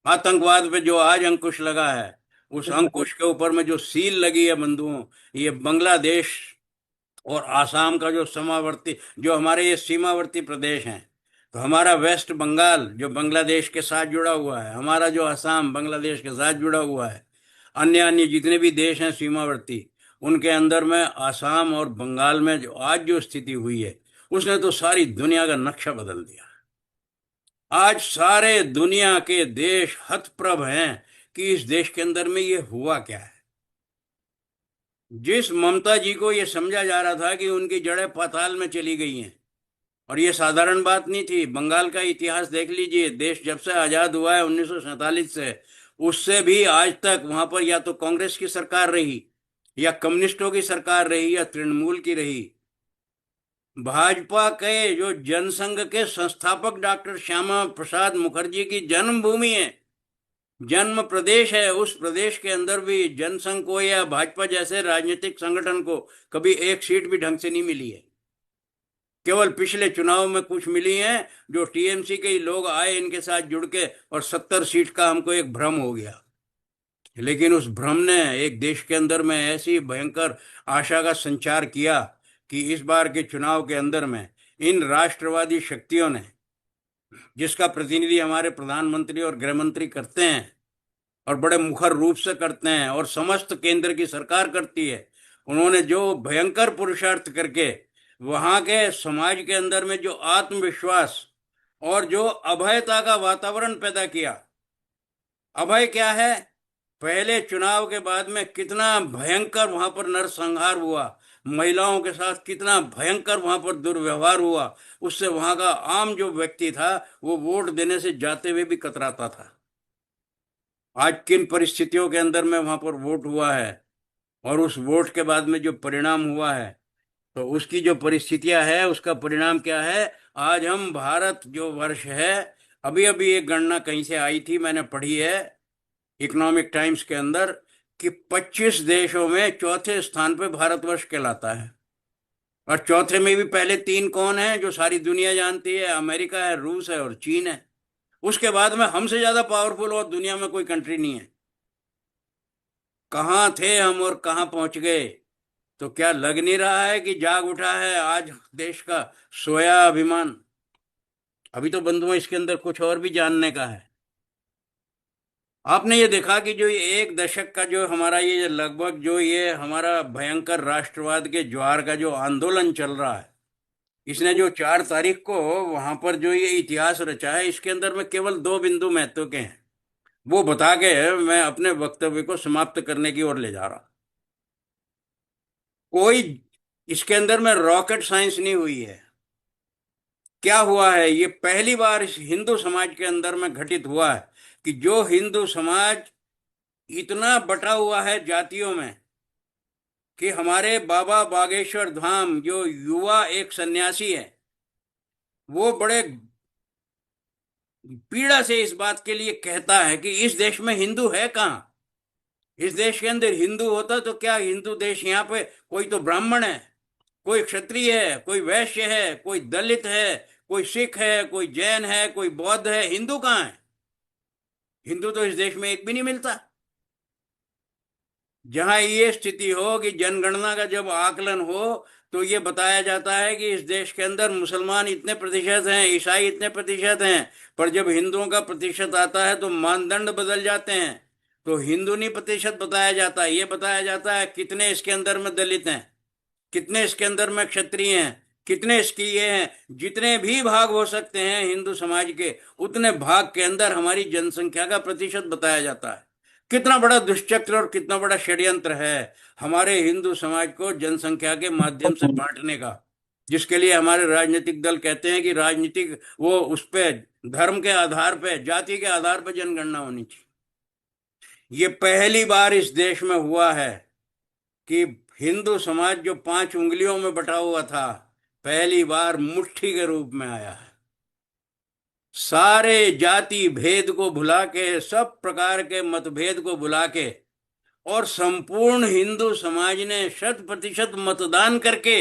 आतंकवाद पे जो आज अंकुश लगा है, उस अंकुश के ऊपर में जो सील लगी है बंधुओं, ये बांग्लादेश और आसाम का जो सीमावर्ती, जो हमारे ये सीमावर्ती प्रदेश हैं, तो हमारा वेस्ट बंगाल जो बांग्लादेश के साथ जुड़ा हुआ है, हमारा जो असम बांग्लादेश के साथ जुड़ा हुआ है, अन्य अन्य जितने भी देश हैं सीमावर्ती, उनके अंदर में आसाम और बंगाल में जो आज जो स्थिति हुई है, उसने तो सारी दुनिया का नक्शा बदल दिया। आज सारे दुनिया के देश हतप्रभ हैं कि इस देश के अंदर में ये हुआ क्या है। जिस ममता जी को ये समझा जा रहा था कि उनकी जड़ें पाताल में चली गई हैं, और ये साधारण बात नहीं थी। बंगाल का इतिहास देख लीजिए, देश जब से आजाद हुआ है 1947 से, उससे भी आज तक वहां पर या तो कांग्रेस की सरकार रही, या कम्युनिस्टों की सरकार रही, या तृणमूल की रही। भाजपा के जो जनसंघ के संस्थापक डॉक्टर श्यामा प्रसाद मुखर्जी की जन्मभूमि है, जन्म प्रदेश है, उस प्रदेश के अंदर भी जनसंघ को या भाजपा जैसे राजनीतिक संगठन को कभी एक सीट भी ढंग से नहीं मिली है। केवल पिछले चुनाव में कुछ मिली हैं, जो टीएमसी के ही लोग आए इनके साथ जुड़ के, और 70 सीट का हमको एक भ्रम हो गया। लेकिन उस भ्रम ने एक देश के अंदर में ऐसी भयंकर आशा का संचार किया कि इस बार के चुनाव के अंदर में इन राष्ट्रवादी शक्तियों ने, जिसका प्रतिनिधि हमारे प्रधानमंत्री और गृह मंत्री करते हैं, और बड़े मुखर रूप से करते हैं, और समस्त केंद्र की सरकार करती है, उन्होंने जो भयंकर पुरुषार्थ करके वहां के समाज के अंदर में जो आत्मविश्वास और जो अभयता का वातावरण पैदा किया। अभय क्या है? पहले चुनाव के बाद में कितना भयंकर वहां पर नरसंहार हुआ, महिलाओं के साथ कितना भयंकर वहां पर दुर्व्यवहार हुआ, उससे वहां का आम जो व्यक्ति था वो वोट देने से जाते हुए भी कतराता था। आज किन परिस्थितियों के अंदर में वहां पर वोट हुआ है, और उस वोट के बाद में जो परिणाम हुआ है, तो उसकी जो परिस्थितियां है, उसका परिणाम क्या है? आज हम भारत जो वर्ष है, अभी अभी एक गणना कहीं से आई थी, मैंने पढ़ी है इकोनॉमिक टाइम्स के अंदर, कि 25 देशों में चौथे स्थान पे भारतवर्ष कहलाता है। और चौथे में भी पहले तीन कौन है जो सारी दुनिया जानती है? अमेरिका है, रूस है, और चीन है। उसके बाद में हमसे ज्यादा पावरफुल और दुनिया में कोई कंट्री नहीं है। कहाँ थे हम और कहाँ पहुंच गए? तो क्या लग नहीं रहा है कि जाग उठा है आज देश का सोया अभिमान? अभी तो बंधुओं इसके अंदर कुछ और भी जानने का है। आपने ये देखा कि जो ये एक दशक का जो हमारा ये लगभग जो ये हमारा भयंकर राष्ट्रवाद के ज्वार का जो आंदोलन चल रहा है, इसने जो 4 तारीख को वहां पर जो ये इतिहास रचा है, इसके अंदर में केवल 2 बिंदु महत्व के हैं। वो बता के मैं अपने वक्तव्य को समाप्त करने की ओर ले जा रहा। कोई इसके अंदर में रॉकेट साइंस नहीं हुई है। क्या हुआ है? ये पहली बार इस हिंदू समाज के अंदर में घटित हुआ है कि जो हिंदू समाज इतना बटा हुआ है जातियों में, कि हमारे बाबा बागेश्वर धाम जो युवा एक सन्यासी है, वो बड़े पीड़ा से इस बात के लिए कहता है कि इस देश में हिंदू है कहाँ। इस देश के अंदर हिंदू होता तो क्या हिंदू देश यहाँ पे कोई तो ब्राह्मण है, कोई क्षत्रिय है, कोई वैश्य है, कोई दलित है, कोई सिख है, कोई जैन है, कोई बौद्ध है, हिंदू कहाँ है। हिंदू तो इस देश में एक भी नहीं मिलता। जहां ये स्थिति हो कि जनगणना का जब आकलन हो तो ये बताया जाता है कि इस देश के अंदर मुसलमान इतने प्रतिशत हैं, ईसाई इतने प्रतिशत हैं, पर जब हिंदुओं का प्रतिशत आता है तो मानदंड बदल जाते हैं। तो हिंदू नहीं प्रतिशत बताया जाता, ये बताया जाता है कितने इसके अंदर में दलित हैं, कितने इसके अंदर में क्षत्रिय हैं, कितने इसकी ये हैं। जितने भी भाग हो सकते हैं हिंदू समाज के, उतने भाग के अंदर हमारी जनसंख्या का प्रतिशत बताया जाता है। कितना बड़ा दुष्चक्र और कितना बड़ा षड्यंत्र है हमारे हिंदू समाज को जनसंख्या के माध्यम से बांटने का, जिसके लिए हमारे राजनीतिक दल कहते हैं कि राजनीतिक वो उस पे धर्म के आधार पे, जाति के आधार पर जनगणना होनी चाहिए। ये पहली बार इस देश में हुआ है कि हिंदू समाज जो 5 उंगलियों में बटा हुआ था, पहली बार मुट्ठी के रूप में आया है। सारे जाति भेद को भुला के, सब प्रकार के मतभेद को भुला के, और संपूर्ण हिंदू समाज ने 100% मतदान करके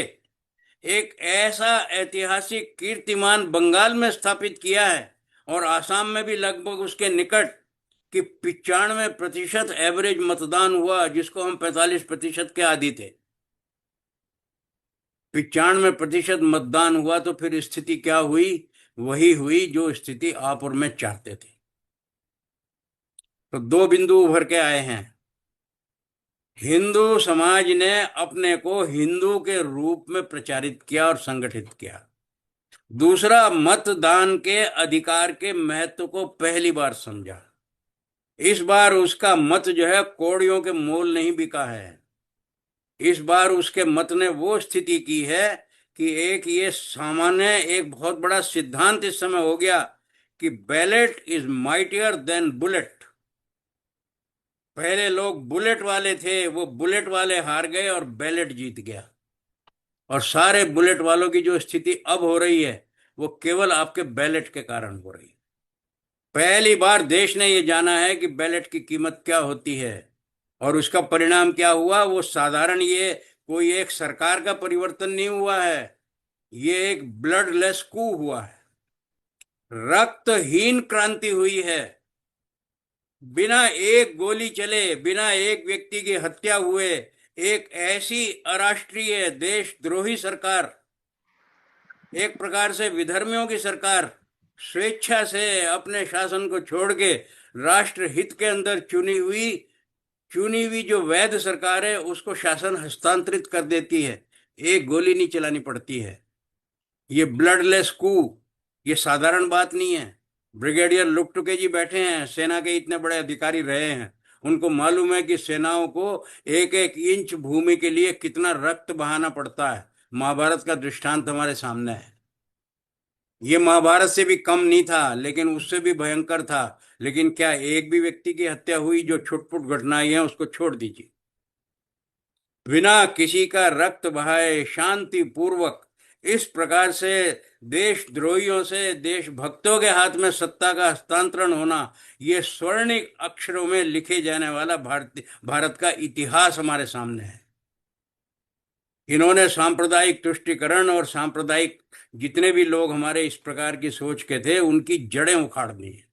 एक ऐसा ऐतिहासिक कीर्तिमान बंगाल में स्थापित किया है, और आसाम में भी लगभग उसके निकट, कि 95% एवरेज मतदान हुआ, जिसको हम 45% के आदी थे। 95% मतदान हुआ तो फिर स्थिति क्या हुई? वही हुई जो स्थिति आप और मैं चाहते थे। तो 2 बिंदु उभर के आए हैं। हिंदू समाज ने अपने को हिंदू के रूप में प्रचारित किया और संगठित किया। दूसरा, मतदान के अधिकार के महत्व को पहली बार समझा। इस बार उसका मत जो है कौड़ियों के मोल नहीं बिका है। इस बार उसके मत ने वो स्थिति की है कि एक ये सामान्य, एक बहुत बड़ा सिद्धांत इस समय हो गया कि ballot is mightier than bullet. पहले लोग बुलेट वाले थे, वो बुलेट वाले हार गए और बैलेट जीत गया। और सारे बुलेट वालों की जो स्थिति अब हो रही है वो केवल आपके बैलेट के कारण हो रही है। पहली बार देश ने ये जाना है कि बैलेट की कीमत क्या होती है, और उसका परिणाम क्या हुआ। वो साधारण, ये कोई एक सरकार का परिवर्तन नहीं हुआ है, ये एक ब्लडलेस कू हुआ है, रक्तहीन क्रांति हुई है। बिना एक गोली चले, बिना एक व्यक्ति की हत्या हुए, एक ऐसी अराष्ट्रीय देशद्रोही सरकार, एक प्रकार से विधर्मियों की सरकार, स्वेच्छा से अपने शासन को छोड़ के राष्ट्र हित के अंदर चुनी हुई जो वैध सरकार है उसको शासन हस्तांतरित कर देती है। एक गोली नहीं चलानी पड़ती है। ये ब्लडलेस कू, ये साधारण बात नहीं है। ब्रिगेडियर लुकटुके जी बैठे हैं, सेना के इतने बड़े अधिकारी रहे हैं, उनको मालूम है कि सेनाओं को एक एक इंच भूमि के लिए कितना रक्त बहाना पड़ता है। महाभारत का दृष्टांत हमारे सामने है। ये महाभारत से भी कम नहीं था, लेकिन उससे भी भयंकर था। लेकिन क्या एक भी व्यक्ति की हत्या हुई? जो छुटपुट घटनाएं हैं उसको छोड़ दीजिए। बिना किसी का रक्त बहाए शांति पूर्वक इस प्रकार से देशद्रोहियों से देशभक्तों के हाथ में सत्ता का हस्तांतरण होना, ये स्वर्णिक अक्षरों में लिखे जाने वाला भारत का इतिहास हमारे सामने है। इन्होंने सांप्रदायिक तुष्टीकरण और सांप्रदायिक, जितने भी लोग हमारे इस प्रकार की सोच के थे, उनकी जड़ें उखाड़ दी हैं।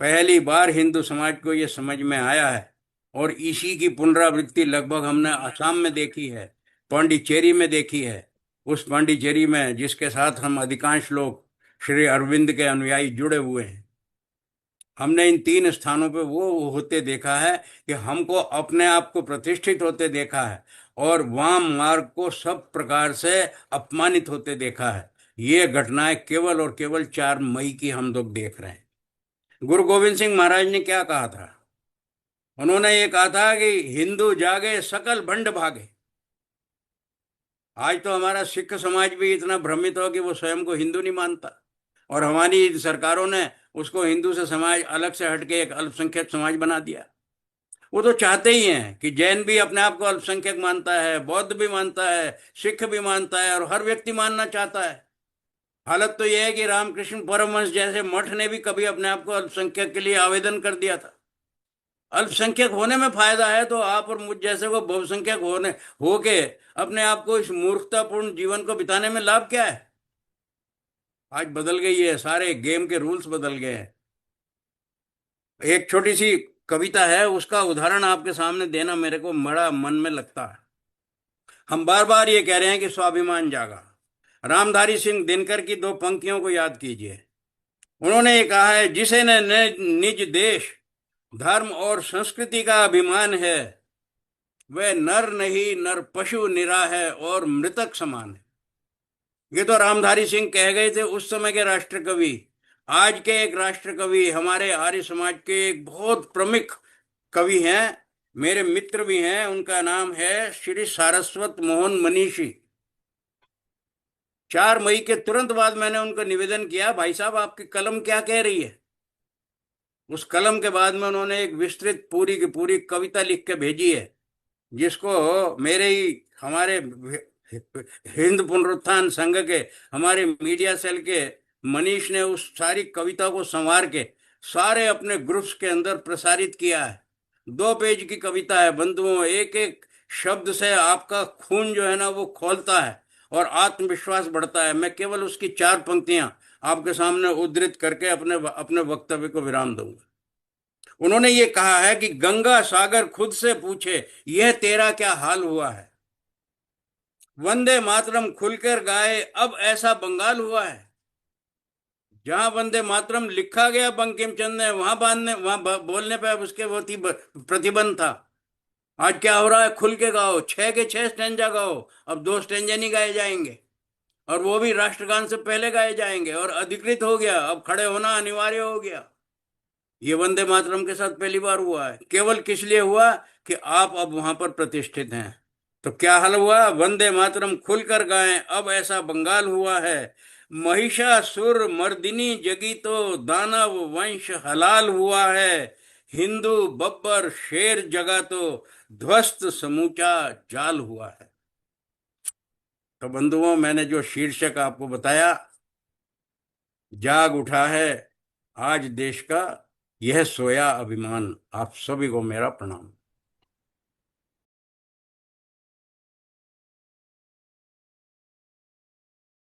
पहली बार हिंदू समाज को यह समझ में आया है, और इसी की पुनरावृत्ति लगभग हमने आसाम में देखी है, पांडिचेरी में देखी है। उस पांडिचेरी में जिसके साथ हम अधिकांश लोग श्री अरविंद के अनुयायी जुड़े हुए हैं, हमने इन 3 स्थानों पे वो होते देखा है कि हमको अपने आप को प्रतिष्ठित होते देखा है, और वाम मार्ग को सब प्रकार से अपमानित होते देखा है। ये घटनाएं केवल और केवल 4 मई की हम लोग देख रहे हैं। गुरु गोविंद सिंह महाराज ने क्या कहा था? उन्होंने ये कहा था कि हिंदू जागे सकल भंड भागे। आज तो हमारा सिख समाज भी इतना भ्रमित हो कि वो स्वयं को हिंदू नहीं मानता, और हमारी सरकारों ने उसको हिंदू से समाज अलग से हटके एक अल्पसंख्यक समाज बना दिया। वो तो चाहते ही हैं कि जैन भी अपने आप को अल्पसंख्यक मानता है, बौद्ध भी मानता है, सिख भी मानता है, और हर व्यक्ति मानना चाहता है। हालत तो यह है कि रामकृष्ण परमहंस जैसे मठ ने भी कभी अपने आप को अल्पसंख्यक के लिए आवेदन कर दिया था। अल्पसंख्यक होने में फायदा है तो आप और मुझ जैसे को बहुसंख्यक होके अपने आप को इस मूर्खतापूर्ण जीवन को बिताने में लाभ क्या है? आज बदल गई है, सारे गेम के रूल्स बदल गए हैं। एक छोटी सी कविता है, उसका उदाहरण आपके सामने देना मेरे को बड़ा मन में लगता है। हम बार बार ये कह रहे हैं कि स्वाभिमान जागा। रामधारी सिंह दिनकर की दो पंक्तियों को याद कीजिए। उन्होंने ये कहा है, जिसे न निज देश धर्म और संस्कृति का अभिमान है, वह नर नहीं नर पशु निरा है और मृतक समान है। ये तो रामधारी सिंह कह गए थे, उस समय के राष्ट्र कवि। आज के एक राष्ट्र कवि, हमारे आर्य समाज के एक बहुत प्रमुख कवि हैं, मेरे मित्र भी हैं, उनका नाम है श्री सारस्वत मोहन मनीषी। 4 मई के तुरंत बाद मैंने उनको निवेदन किया, भाई साहब आपकी कलम क्या कह रही है। उस कलम के बाद में उन्होंने एक विस्तृत पूरी की पूरी कविता लिख के भेजी है, जिसको मेरे ही हमारे हिंद पुनरुत्थान संघ के हमारे मीडिया सेल के मनीष ने उस सारी कविता को संवार के सारे अपने ग्रुप्स के अंदर प्रसारित किया है। 2 पेज की कविता है बंधुओं, एक एक शब्द से आपका खून जो है ना वो खौलता है और आत्मविश्वास बढ़ता है। मैं केवल उसकी 4 पंक्तियां आपके सामने उद्धृत करके अपने अपने वक्तव्य को विराम दूंगा। उन्होंने ये कहा है कि गंगा सागर खुद से पूछे, यह तेरा क्या हाल हुआ है। वंदे मातरम खुलकर गाए, अब ऐसा बंगाल हुआ है। जहां वंदे मातरम लिखा गया बंकिम चंद्र ने, वहां बोलने पे उसके वो थी प्रतिबंध था। आज क्या हो रहा है, खुल के गाओ, 6 के 6 स्टैंजा गाओ। अब 2 स्टैंजा नहीं गाए जाएंगे, और वो भी राष्ट्रगान से पहले गाए जाएंगे, और अधिकृत हो गया, अब खड़े होना अनिवार्य हो गया। ये वंदे मातरम के साथ पहली बार हुआ है। केवल किस लिए हुआ कि आप अब वहां पर प्रतिष्ठित हैं। तो क्या हाल हुआ, वंदे मातरम खुलकर गाएं, अब ऐसा बंगाल हुआ है। महिषासुर मर्दिनी जगी तो दानव वंश हलाल हुआ है। हिंदू बब्बर शेर जगा तो ध्वस्त समूचा जाल हुआ है। तो बंधुओं, मैंने जो शीर्षक आपको बताया, जाग उठा है आज देश का यह सोया अभिमान। आप सभी को मेरा प्रणाम।